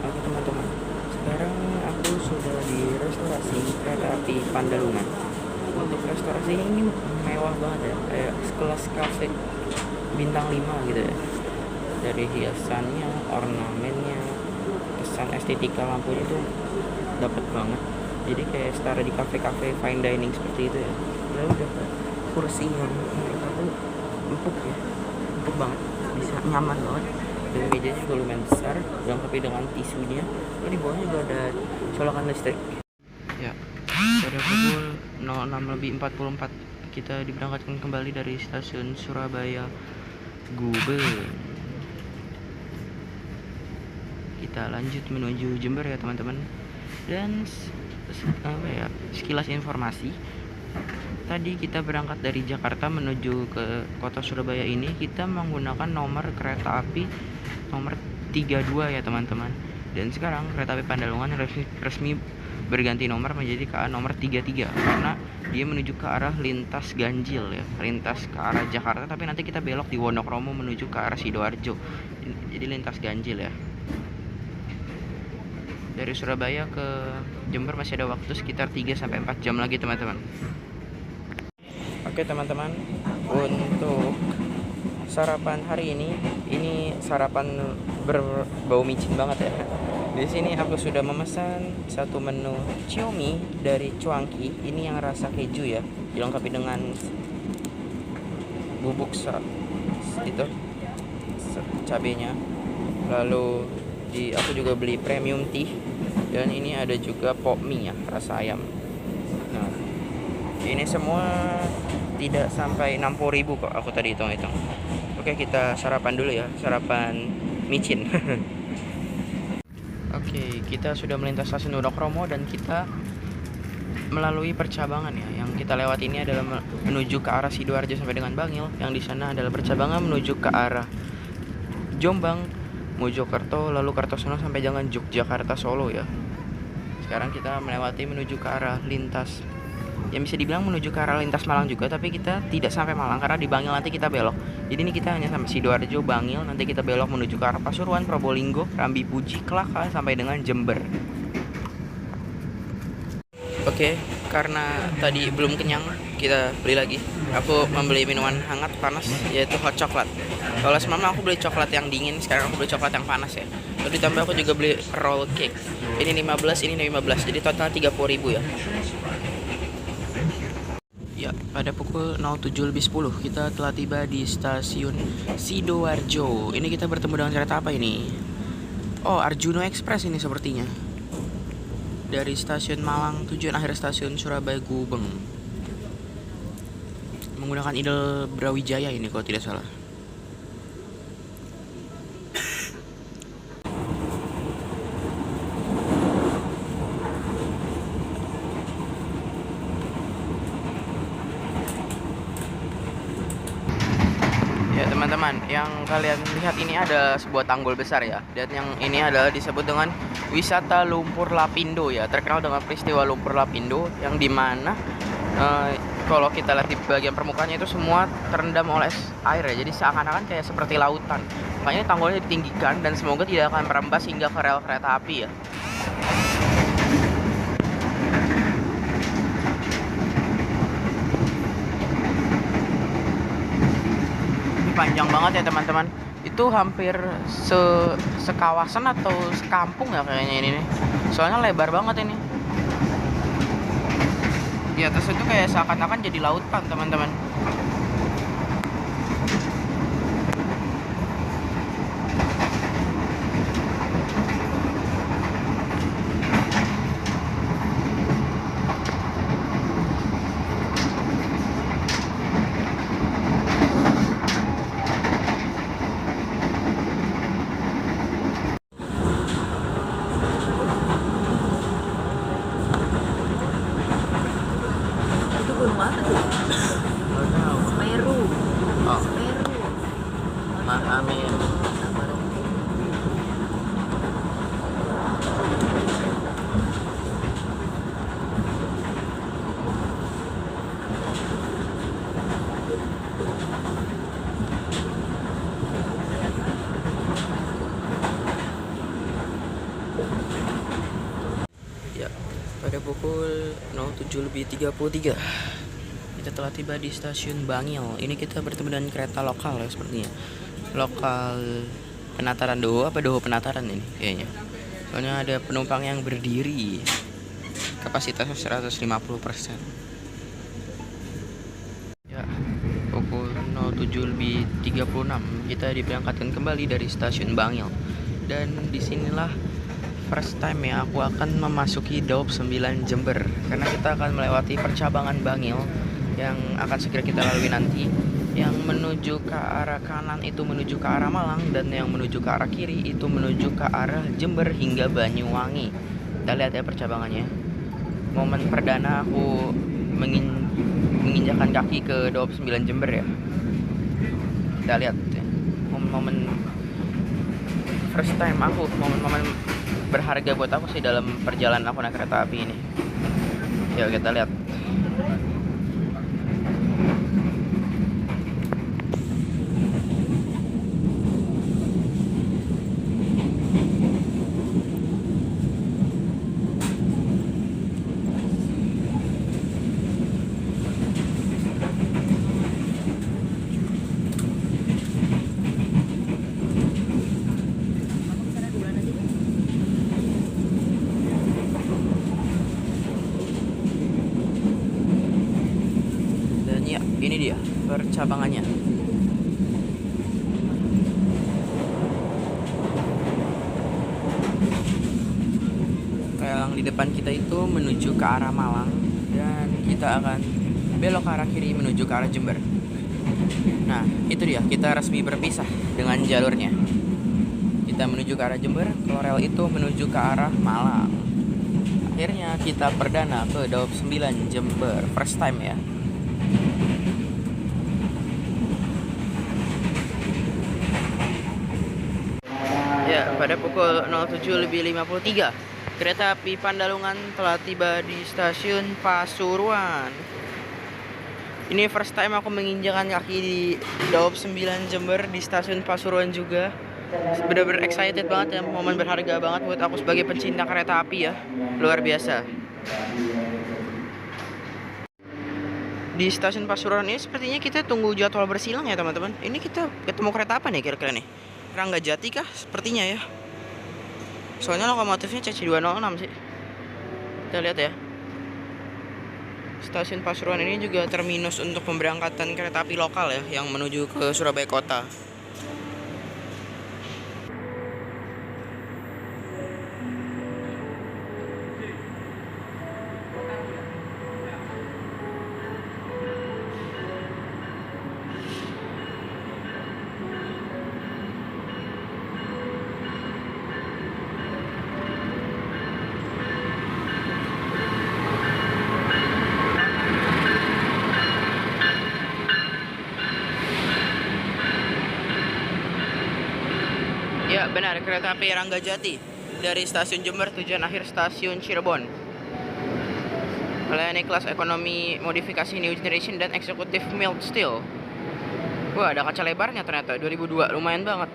Oke teman-teman, sekarang aku sudah di restorasi kereta api Pandalungan. Untuk restorasi ini mewah banget ya, kayak sekelas kafe bintang 5 gitu ya. Dari hiasannya, ornamennya, kesan estetika lampunya itu dapat banget. Jadi kayak setara di kafe-kafe fine dining seperti itu ya. Lalu dapat kursi yang menurut aku empuk ya, empuk banget, bisa nyaman banget. Dan mejanya juga lumayan besar, dilengkapi dengan tisunya. Ini di bawahnya juga ada colokan listrik. Ya, pada pukul 06:44 kita diberangkatkan kembali dari stasiun Surabaya Gubeng. Kita lanjut menuju Jember ya teman-teman. Dan sekilas informasi, tadi kita berangkat dari Jakarta menuju ke kota Surabaya ini, kita menggunakan nomor kereta api nomor 32 ya teman-teman. Dan sekarang kereta api Pandalungan resmi berganti nomor menjadi KA nomor 33 karena dia menuju ke arah lintas ganjil ya, lintas ke arah Jakarta, tapi nanti kita belok di Wonokromo menuju ke arah Sidoarjo. Jadi lintas ganjil ya. Dari Surabaya ke Jember masih ada waktu sekitar 3-4 jam lagi teman-teman. Oke teman-teman, untuk sarapan hari ini sarapan berbau micin banget ya. Di sini aku sudah memesan satu menu ciomi dari Cuangki. Ini yang rasa keju ya, dilengkapi dengan bubuk cabenya. Lalu aku juga beli premium tea, dan ini ada juga pop mie ya, rasa ayam. Nah, ini semua tidak sampai 60.000 kok, aku tadi hitung-hitung. Oke, kita sarapan dulu ya, sarapan micin. Oke, kita sudah melintas stasiun Wonokromo dan kita melalui percabangan ya. Yang kita lewat ini adalah menuju ke arah Sidoarjo sampai dengan Bangil. Yang di sana adalah percabangan menuju ke arah Jombang, Mojokerto, lalu Kartosono sampai dengan Yogyakarta Solo ya. Sekarang kita melewati menuju ke arah lintas, yang bisa dibilang menuju ke arah lintas Malang juga, tapi kita tidak sampai Malang karena di Bangil nanti kita belok. Jadi ini kita hanya sampai Sidoarjo, Bangil, nanti kita belok menuju ke arah Pasuruan, Probolinggo, Rambi Puji, Kelaka sampai dengan Jember. Oke, karena tadi belum kenyang, kita beli lagi. Aku membeli minuman hangat panas, yaitu hot chocolate. Kalau semalam aku beli coklat yang dingin, sekarang aku beli coklat yang panas ya. Lalu ditambah aku juga beli roll cake. Ini 15, ini 15, jadi total 30.000 ya. Ya, pada pukul 07.10 kita telah tiba di stasiun Sidoarjo. Ini kita bertemu dengan kereta apa ini? Oh, Arjuno Express ini sepertinya. Dari stasiun Malang, tujuan akhir stasiun Surabaya Gubeng. Menggunakan Idel Brawijaya ini kalau tidak salah. Teman-teman, yang kalian lihat ini ada sebuah tanggul besar ya, dan yang ini adalah disebut dengan wisata lumpur lapindo ya, terkenal dengan peristiwa lumpur lapindo yang dimana kalau kita lihat di bagian permukaannya itu semua terendam oleh air ya, jadi seakan-akan kayak seperti lautan. Makanya tanggulnya ditinggikan dan semoga tidak akan merembas hingga ke rel kereta api ya. Panjang banget ya teman-teman, itu hampir sekawasan atau sekampung ya kayaknya ini nih, soalnya lebar banget ini. Di atas itu kayak seakan-akan jadi lautan teman-teman. Mana tuh? Nggak tahu. Peru. Oh, Peru. Amin. Ya, pada pukul 07.33 kita telah tiba di stasiun Bangil. Ini kita bertemu dengan kereta lokal ya sepertinya. Lokal Penataran Doho apa Doho Penataran ini kayaknya. Soalnya ada penumpang yang berdiri. Kapasitasnya 150%. Ya, pukul 07.36 kita diberangkatkan kembali dari stasiun Bangil. Dan disinilah first time ya aku akan memasuki Daob 9 Jember, karena kita akan melewati percabangan Bangil yang akan segera kita lalui nanti. Yang menuju ke arah kanan itu menuju ke arah Malang, dan yang menuju ke arah kiri itu menuju ke arah Jember hingga Banyuwangi. Kita lihat ya percabangannya. Momen perdana aku menginjakan kaki ke Daob 9 Jember ya. Kita lihat ya. Momen first time aku, momen berharga buat aku sih dalam perjalanan aku naik kereta api ini. Yuk kita lihat. Ini dia percabangannya. Yang di depan kita itu menuju ke arah Malang, dan kita akan belok ke arah kiri menuju ke arah Jember. Nah, itu dia, kita resmi berpisah dengan jalurnya. Kita menuju ke arah Jember, kalau rel itu menuju ke arah Malang. Akhirnya kita perdana ke Daob 9 Jember, first time ya. Ya, pada pukul 07.53 kereta api Pandalungan telah tiba di stasiun Pasuruan. Ini first time aku menginjakan kaki di Daob 9 Jember di stasiun Pasuruan juga. Bener-bener excited banget ya, momen berharga banget buat aku sebagai pencinta kereta api ya. Luar biasa. Di stasiun Pasuruan ini sepertinya kita tunggu jadwal bersilang ya teman-teman. Ini kita ketemu kereta apa nih kira-kira nih? Ranggajati kah? Sepertinya ya. Soalnya lokomotifnya CC206 sih. Kita lihat ya. Stasiun Pasuruan ini juga terminus untuk pemberangkatan kereta api lokal ya, yang menuju ke Surabaya Kota. Ya benar, kereta api Ranggajati dari stasiun Jember tujuan akhir stasiun Cirebon. Melayani kelas ekonomi modifikasi New Generation dan eksekutif Mild Steel. Wah, ada kaca lebarnya ternyata 2002, lumayan banget.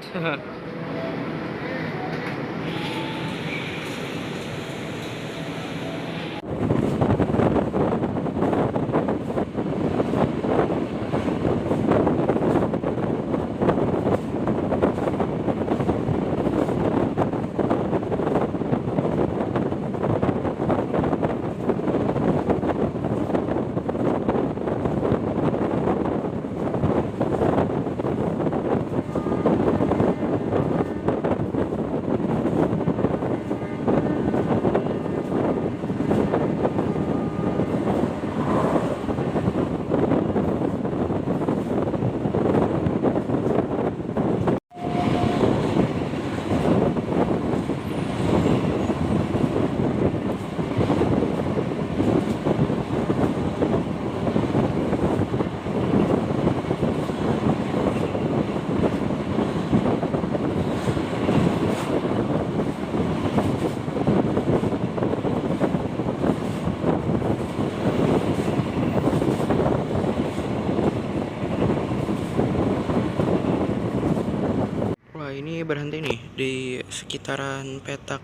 sekitaran petak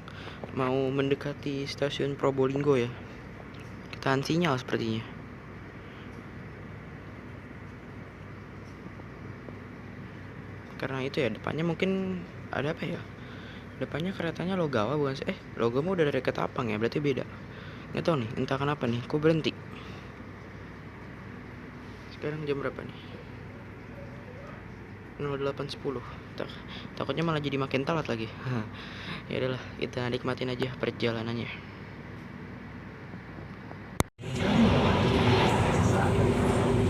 mau mendekati stasiun Probolinggo ya. Ketahan sinyal sepertinya. Karena itu ya, depannya mungkin ada apa ya? Depannya keretanya Logawa bukan sih? Logawa udah dari Ketapang ya, berarti beda. Nggak tahu nih, entah kenapa nih, kok berhenti. Sekarang jam berapa nih? 08.10. Takutnya malah jadi makin telat lagi. Ya udahlah, kita nikmatin aja perjalanannya.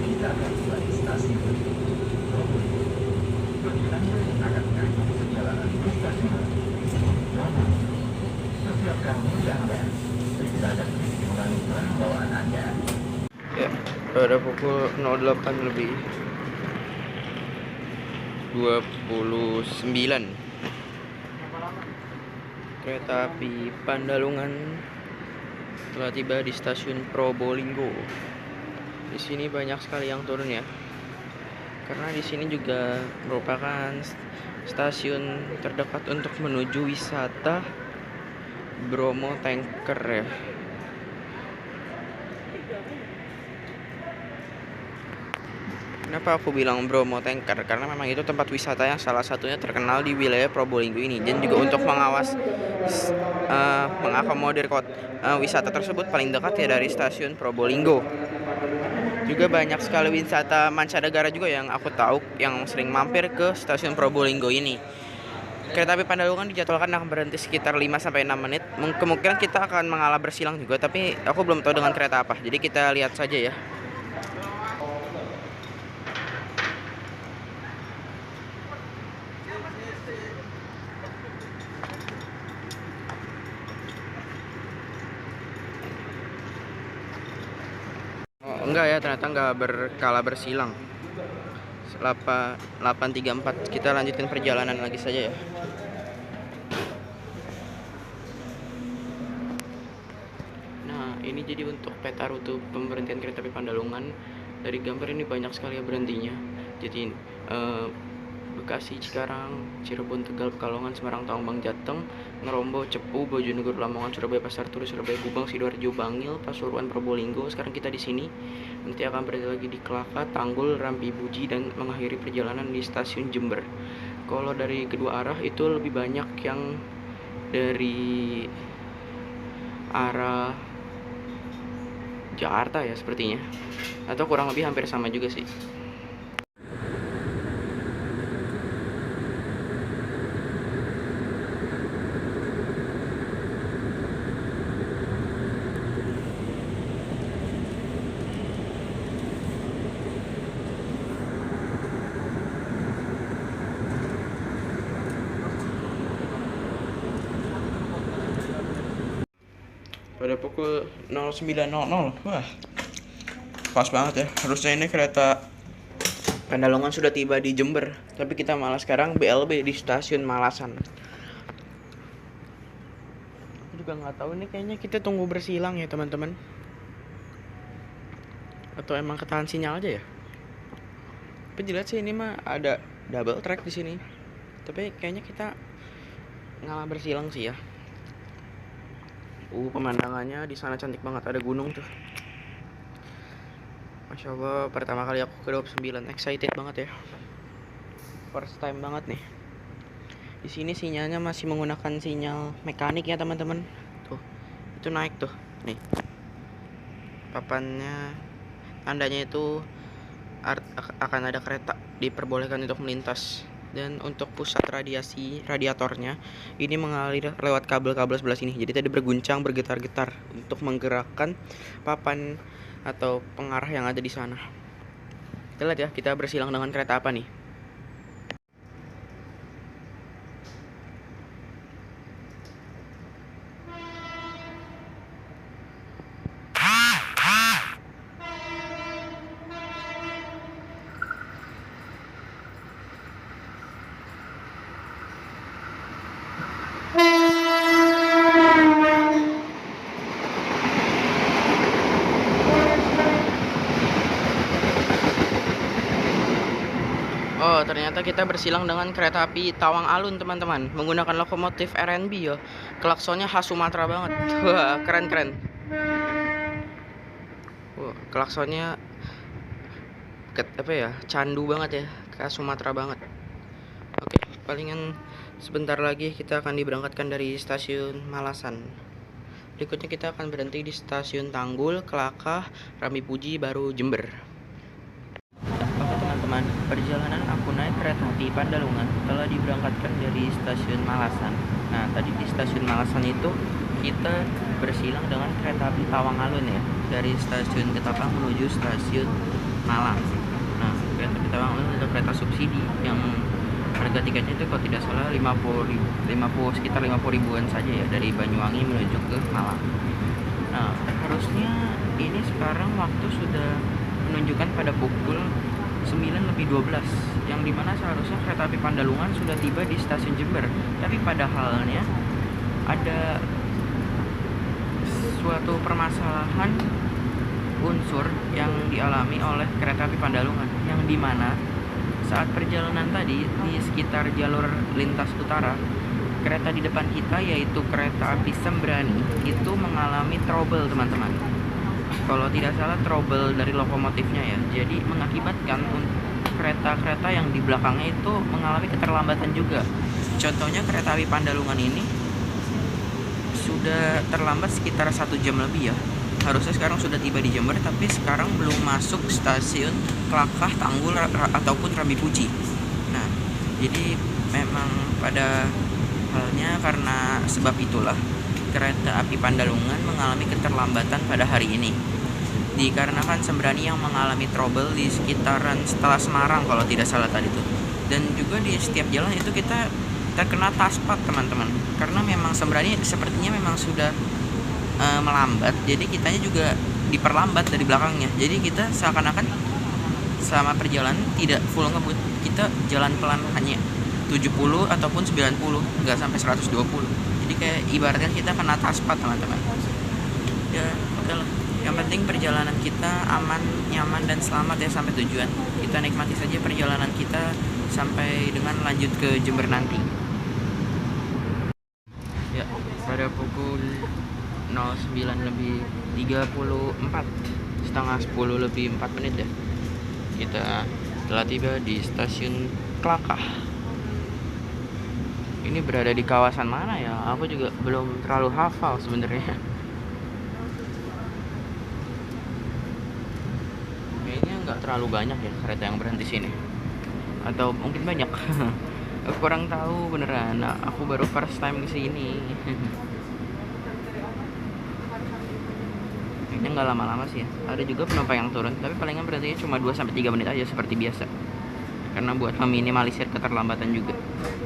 Kita akan tiba di stasiun Probolinggo. Bagi Anda yang akan menempuh perjalanan ke stasiun, namun persiapkan mobil Anda. Segera dan teliti mengenai barang bawaan Anda. Ya, pada pukul 08 lebih 29. Kereta api Pandalungan telah tiba di stasiun Probolinggo. Di sini banyak sekali yang turun ya. Karena di sini juga merupakan stasiun terdekat untuk menuju wisata Bromo Tanker ya. Kenapa aku bilang Bromo Tanker? Karena memang itu tempat wisata yang salah satunya terkenal di wilayah Probolinggo ini. Dan juga untuk mengakomodir wisata tersebut paling dekat ya dari stasiun Probolinggo. Juga banyak sekali wisata mancanegara juga yang aku tahu yang sering mampir ke stasiun Probolinggo ini. Kereta api Pandalungan dijadwalkan akan berhenti sekitar 5-6 menit. Kemungkinan kita akan mengalah bersilang juga, tapi aku belum tahu dengan kereta apa. Jadi kita lihat saja ya. Enggak ya, ternyata enggak berkala bersilang. 8.34. Kita lanjutkan perjalanan lagi saja ya. Nah, ini jadi untuk peta rute pemberhentian kereta api Pandalungan. Dari gambar ini banyak sekali ya berhentinya. Jadi Bekasi, Cikarang, Cirebon, Tegal, Pekalongan, Semarang, Tawang, Jateng, Ngerombo, Cepu, Bojonegoro, Lamongan, Surabaya, Pasar Turi, Surabaya, Gubeng, Sidoarjo, Bangil, Pasuruan, Probolinggo. Sekarang kita di sini. Nanti akan berhenti lagi di Kelaka, Tanggul, Rampi Buji, dan mengakhiri perjalanan di stasiun Jember. Kalau dari kedua arah itu lebih banyak yang dari arah Jakarta ya sepertinya. Atau kurang lebih hampir sama juga sih. Pada pukul 09.00. Wah, pas banget ya. Harusnya ini kereta Pandalungan sudah tiba di Jember, tapi kita malah sekarang BLB di stasiun Malasan. Aku juga nggak tahu ini, kayaknya kita tunggu bersilang ya teman-teman. Atau emang ketahan sinyal aja ya. Tapi jelas sih ini mah ada double track di sini. Tapi kayaknya kita ngalah bersilang sih ya. Pemandangannya di sana cantik banget, ada gunung tuh. Masya Allah, pertama kali aku ke 29, excited banget ya. First time banget nih. Di sini sinyalnya masih menggunakan sinyal mekanik ya teman-teman. Tuh, itu naik tuh, nih. Papannya, tandanya itu akan ada kereta diperbolehkan untuk melintas. Dan untuk pusat radiatornya ini mengalir lewat kabel-kabel sebelah sini. Jadi tadi berguncang, bergetar-getar untuk menggerakkan papan atau pengarah yang ada di sana. Kita lihat ya, kita bersilang dengan kereta apa nih. ternyata kita bersilang dengan kereta api Tawang Alun, teman-teman. Menggunakan lokomotif RNB ya. Klaksonnya khas Sumatera banget. Wah, keren. Wah, klaksonnya candu banget ya. Khas Sumatera banget. Oke, palingan sebentar lagi kita akan diberangkatkan dari stasiun Malasan. Berikutnya kita akan berhenti di stasiun Tanggul, Kelakah, Rambi Puji, baru Jember. Oke teman-teman, perjalanan aku naik kereta api Pandalungan telah diberangkatkan dari stasiun Malasan. Nah, tadi di stasiun Malasan itu kita bersilang dengan kereta api Tawang Alun ya, dari stasiun Ketapang menuju stasiun Malang. Nah, kereta api Tawang Alun itu kereta subsidi yang harga tiketnya itu kalau tidak salah sekitar 50 ribuan saja ya, dari Banyuwangi menuju ke Malang. Nah, harusnya ini sekarang waktu sudah menunjukkan pada pukul 9:12, yang dimana seharusnya kereta api Pandalungan sudah tiba di stasiun Jember. Tapi padahalnya ada suatu permasalahan unsur yang dialami oleh kereta api Pandalungan, yang dimana saat perjalanan tadi di sekitar jalur lintas utara, kereta di depan kita yaitu kereta api Sembrani itu mengalami trouble, teman-teman. Kalau tidak salah trouble dari lokomotifnya ya. Jadi mengakibatkan kereta-kereta yang di belakangnya itu mengalami keterlambatan juga. Contohnya kereta api Pandalungan ini sudah terlambat sekitar 1 jam lebih ya. Harusnya sekarang sudah tiba di Jember, tapi sekarang belum masuk stasiun Kelakah, Tanggul, ataupun Rambi Puji. Nah, jadi memang pada halnya karena sebab itulah kereta api Pandalungan mengalami keterlambatan pada hari ini. Dikarenakan Sembrani yang mengalami trouble di sekitaran setelah Semarang kalau tidak salah tadi itu. Dan juga di setiap jalan itu kita terkena taspak, teman-teman. Karena memang Sembrani sepertinya memang sudah melambat, jadi kitanya juga diperlambat dari belakangnya. Jadi kita seakan-akan selama perjalanan tidak full ngebut, kita jalan pelan hanya 70 ataupun 90, nggak sampai 120. Jadi kayak ibaratnya kita kena taspat, teman-teman. Ya oke lah, yang penting perjalanan kita aman, nyaman, dan selamat ya sampai tujuan. Kita nikmati saja perjalanan kita sampai dengan lanjut ke Jember nanti. Ya, pada pukul 09:34, setengah 10 lebih 4 menit ya, kita telah tiba di stasiun Kelakah. Ini berada di kawasan mana ya? Aku juga belum terlalu hafal sebenarnya. Kayaknya nggak terlalu banyak ya kereta yang berhenti sini, atau mungkin banyak. Aku kurang tahu beneran. Nah, aku baru first time kesini. Ini nggak lama-lama sih ya. Ada juga penumpang yang turun, tapi palingan berhentinya cuma 2-3 menit aja seperti biasa. Karena buat meminimalisir keterlambatan juga.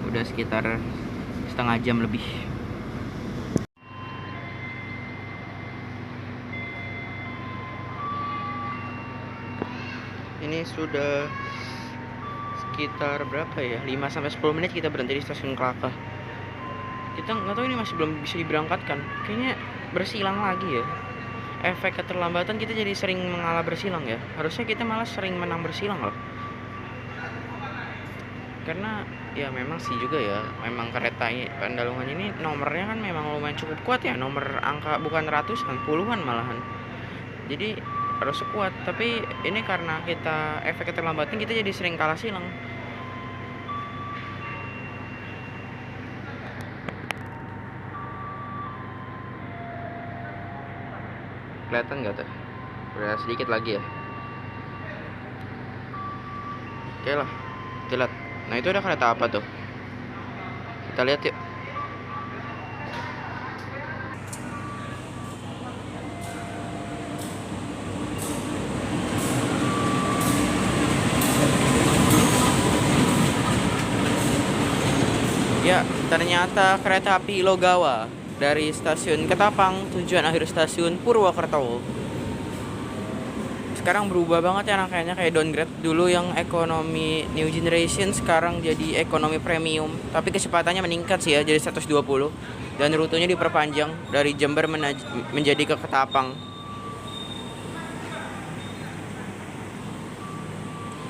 Udah sekitar setengah jam lebih. Ini sudah sekitar berapa ya? 5-10 menit kita berhenti di stasiun Kelakah. Kita nggak tahu ini masih belum bisa diberangkatkan. Kayaknya bersilang lagi ya. Efek keterlambatan kita jadi sering mengalah bersilang ya. Harusnya kita malah sering menang bersilang loh. Karena ya memang sih juga ya, memang kereta Pandalungan ini nomornya kan memang lumayan cukup kuat ya. Nomor angka bukan ratusan, puluhan malahan. Jadi harus kuat. Tapi ini karena kita efek keterlambatan kita jadi sering kalah silang. Kelihatan nggak tuh? Udah sedikit lagi ya. Oke lah, kita lihat. Nah itu ada kereta apa tuh? Kita lihat yuk. Ya, ternyata kereta api Logawa dari stasiun Ketapang tujuan akhir stasiun Purwokerto. Sekarang berubah banget ya rangkaiannya, kayak downgrade. Dulu yang ekonomi new generation sekarang jadi ekonomi premium, tapi kecepatannya meningkat sih ya, jadi 120, dan rutenya diperpanjang dari Jember menjadi ke Ketapang.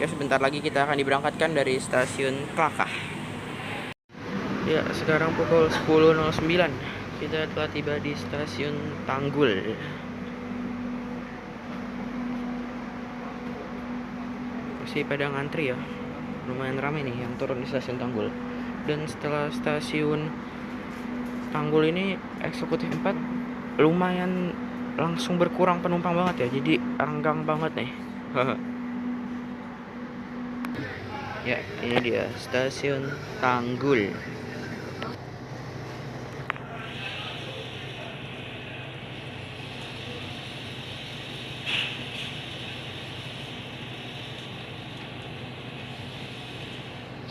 Oke, sebentar lagi kita akan diberangkatkan dari stasiun Klakah. Ya, sekarang pukul 10.09. Kita telah tiba di stasiun Tanggul. Masih pada ngantri ya. Lumayan ramai nih yang turun di stasiun Tanggul. Dan setelah stasiun Tanggul ini eksekutif 4 lumayan langsung berkurang penumpang banget ya. Jadi renggang banget nih. Ya, ini dia stasiun Tanggul.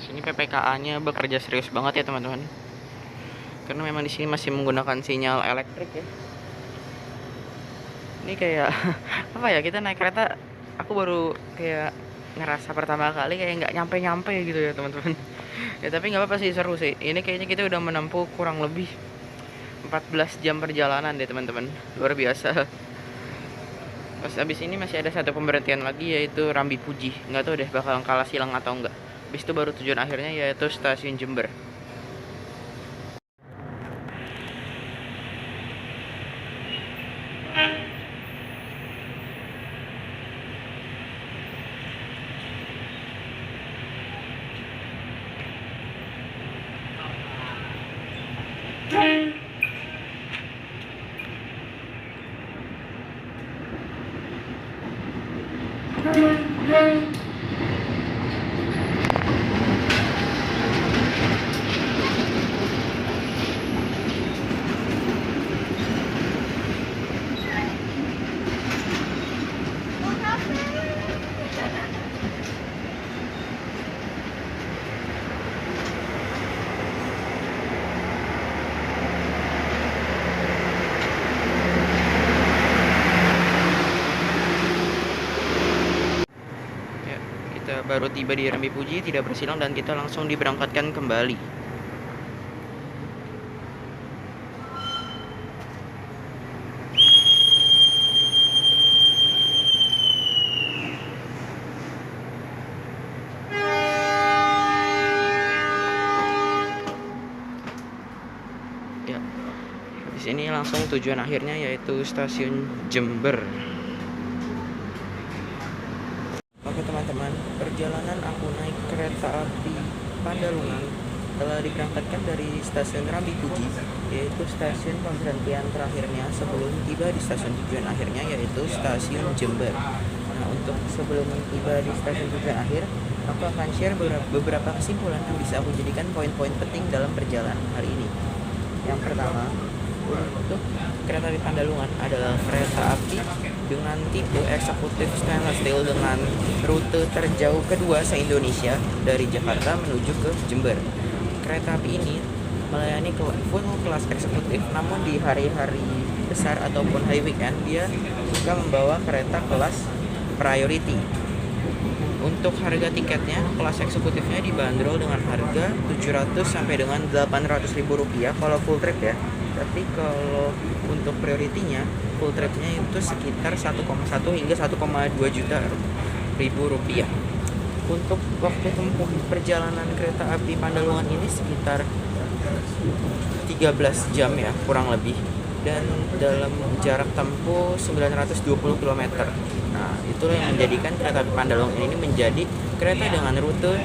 Sini PPKA-nya bekerja serius banget ya teman-teman. Karena memang di sini masih menggunakan sinyal elektrik ya. Ini kayak apa ya, kita naik kereta, aku baru kayak ngerasa pertama kali kayak nggak nyampe gitu ya teman-teman. Ya tapi nggak apa-apa sih, seru sih. Ini kayaknya kita udah menempuh kurang lebih 14 jam perjalanan deh teman-teman. Luar biasa. Pas abis ini masih ada satu pemberhentian lagi, yaitu Rambi Puji. Nggak tahu deh bakal kalah silang atau enggak. Habis itu baru tujuan akhirnya yaitu stasiun Jember. Kita baru tiba di Rambi Puji, tidak bersilang, dan kita langsung diberangkatkan kembali. Ya, di sini langsung tujuan akhirnya yaitu stasiun Jember. Oke teman-teman, perjalanan aku naik kereta api Pandalungan telah diberangkatkan dari stasiun Rambi Puji, yaitu stasiun pemberhentian terakhirnya sebelum tiba di stasiun tujuan akhirnya yaitu stasiun Jember. Nah, untuk sebelum tiba di stasiun tujuan akhir, aku akan share beberapa kesimpulan yang bisa aku jadikan poin-poin penting dalam perjalanan hari ini. Yang pertama, untuk kereta api Pandalungan adalah kereta api dengan tipe eksekutif stainless steel dengan rute terjauh kedua se-Indonesia dari Jakarta menuju ke Jember. Kereta api ini melayani full kelas eksekutif, namun di hari-hari besar ataupun hari weekend dia juga membawa kereta kelas priority. Untuk harga tiketnya, kelas eksekutifnya dibanderol dengan harga 700 sampai dengan 800.000 rupiah kalau full trip ya. Tapi kalau untuk prioritinya, full tripnya itu sekitar 1,1 hingga 1,2 juta rupiah. Untuk waktu tempuh perjalanan kereta api Pandalungan ini sekitar 13 jam ya, kurang lebih. Dan dalam jarak tempuh 920 km. Nah, itulah yang menjadikan kereta api Pandalungan ini menjadi kereta dengan rute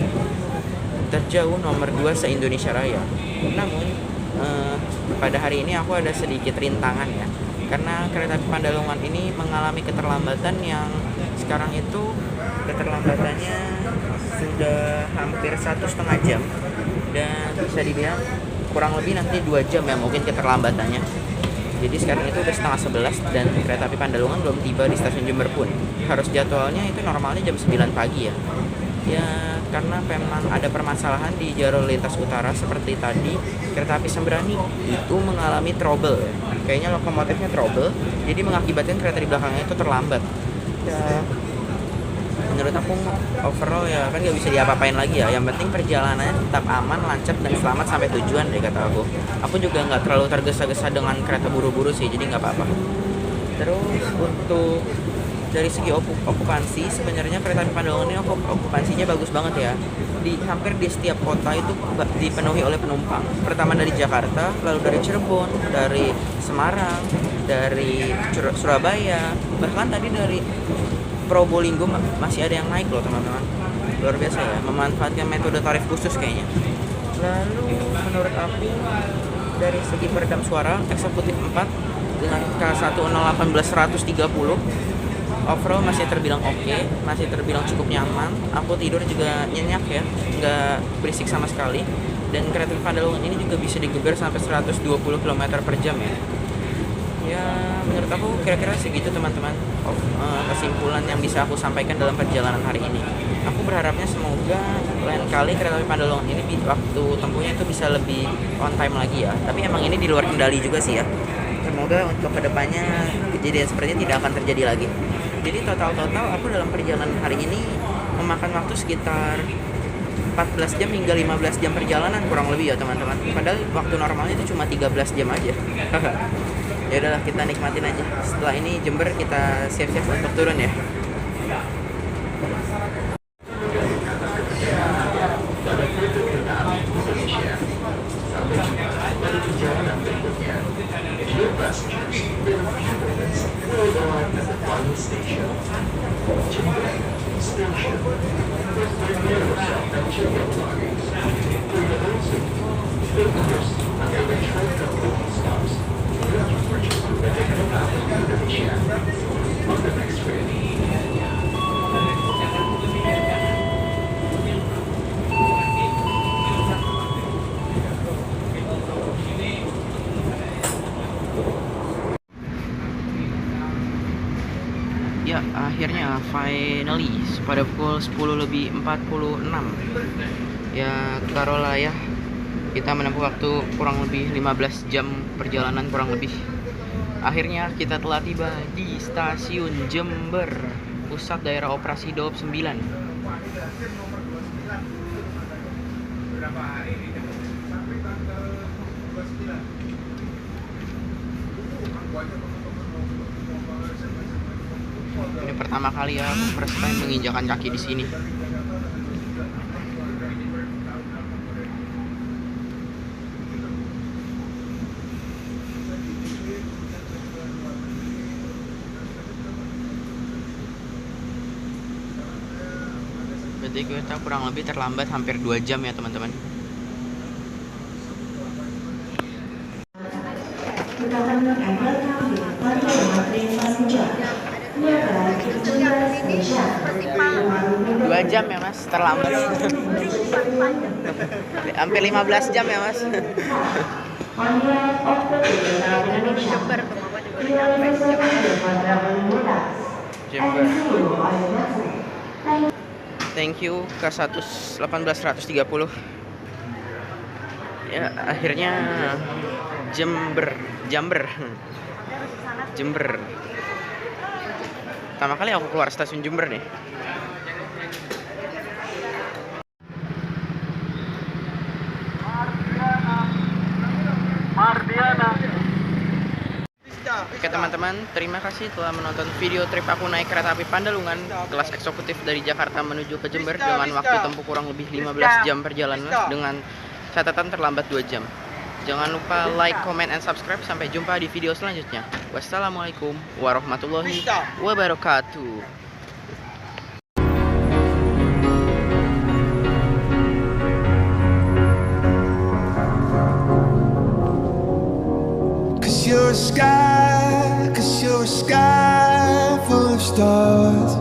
terjauh nomor 2 se-Indonesia Raya. Namun pada hari ini aku ada sedikit rintangan ya, karena kereta api Pandalungan ini mengalami keterlambatan yang sekarang itu keterlambatannya sudah hampir 1,5 jam, dan bisa dibilang kurang lebih nanti 2 jam ya mungkin keterlambatannya. Jadi sekarang itu udah 10:30 dan kereta api Pandalungan belum tiba di stasiun Jember pun. Harus jadwalnya itu normalnya jam 9 pagi ya. Ya karena memang ada permasalahan di jalur lintas utara seperti tadi kereta api Sembrani itu mengalami trouble ya. Kayaknya lokomotifnya trouble, jadi mengakibatkan kereta di belakangnya itu terlambat. Ya menurut aku overall ya kan nggak bisa diapa-apain lagi ya. Yang penting perjalanannya tetap aman, lancar, dan selamat sampai tujuan deh kata aku. Aku juga nggak terlalu tergesa-gesa dengan kereta buru-buru sih, jadi nggak apa-apa. Terus untuk dari segi okupansi sebenarnya kereta api Pandalungan ini okupansinya bagus banget ya. Hampir di setiap kota itu dipenuhi oleh penumpang. Pertama dari Jakarta, lalu dari Cirebon, dari Semarang, dari Surabaya, bahkan tadi dari Probolinggo masih ada yang naik loh teman-teman. Luar biasa ya, memanfaatkan metode tarif khusus kayaknya. Lalu menurut aku dari segi peredam suara eksekutif 4 dengan K1 018 130 overall masih terbilang oke, masih terbilang cukup nyaman. Aku tidur juga nyenyak ya, nggak berisik sama sekali. Dan kereta Pandalungan ini juga bisa digeber sampai 120 km per jam ya. Ya menurut aku kira-kira segitu teman-teman kesimpulan yang bisa aku sampaikan dalam perjalanan hari ini. Aku berharapnya semoga lain kali kereta api Pandalungan ini waktu tempuhnya itu bisa lebih on time lagi ya. Tapi emang ini di luar kendali juga sih ya. Semoga untuk kedepannya kejadian seperti ini tidak akan terjadi lagi. Jadi total aku dalam perjalanan hari ini memakan waktu sekitar 14 jam hingga 15 jam perjalanan kurang lebih ya teman-teman. Padahal waktu normalnya itu cuma 13 jam aja. Ya udahlah, kita nikmatin aja. Setelah ini Jember kita siap-siap untuk turun ya. Ya, akhirnya finally pada pukul 10:46 ya, taruhlah ya kita menempuh waktu kurang lebih 15 jam perjalanan kurang lebih. Akhirnya kita telah tiba di stasiun Jember, pusat daerah operasi Daob 9. Ini pertama kali ya aku first time menginjakan kaki di sini. Berarti kita kurang lebih terlambat hampir 2 jam ya teman-teman. Dua jam ya mas, terlambat. Hampir 15 jam ya mas. Jember. Thank you K1 18130. Ya akhirnya Jember. Pertama kali aku keluar stasiun Jember nih. Oke teman-teman, terima kasih telah menonton video trip aku naik kereta api Pandalungan kelas eksekutif dari Jakarta menuju ke Jember dengan waktu tempuh kurang lebih 15 jam perjalanan dengan catatan terlambat 2 jam. Jangan lupa like, comment, and subscribe. Sampai jumpa di video selanjutnya. Wassalamualaikum warahmatullahi wabarakatuh. Cause you're a sky full of stars.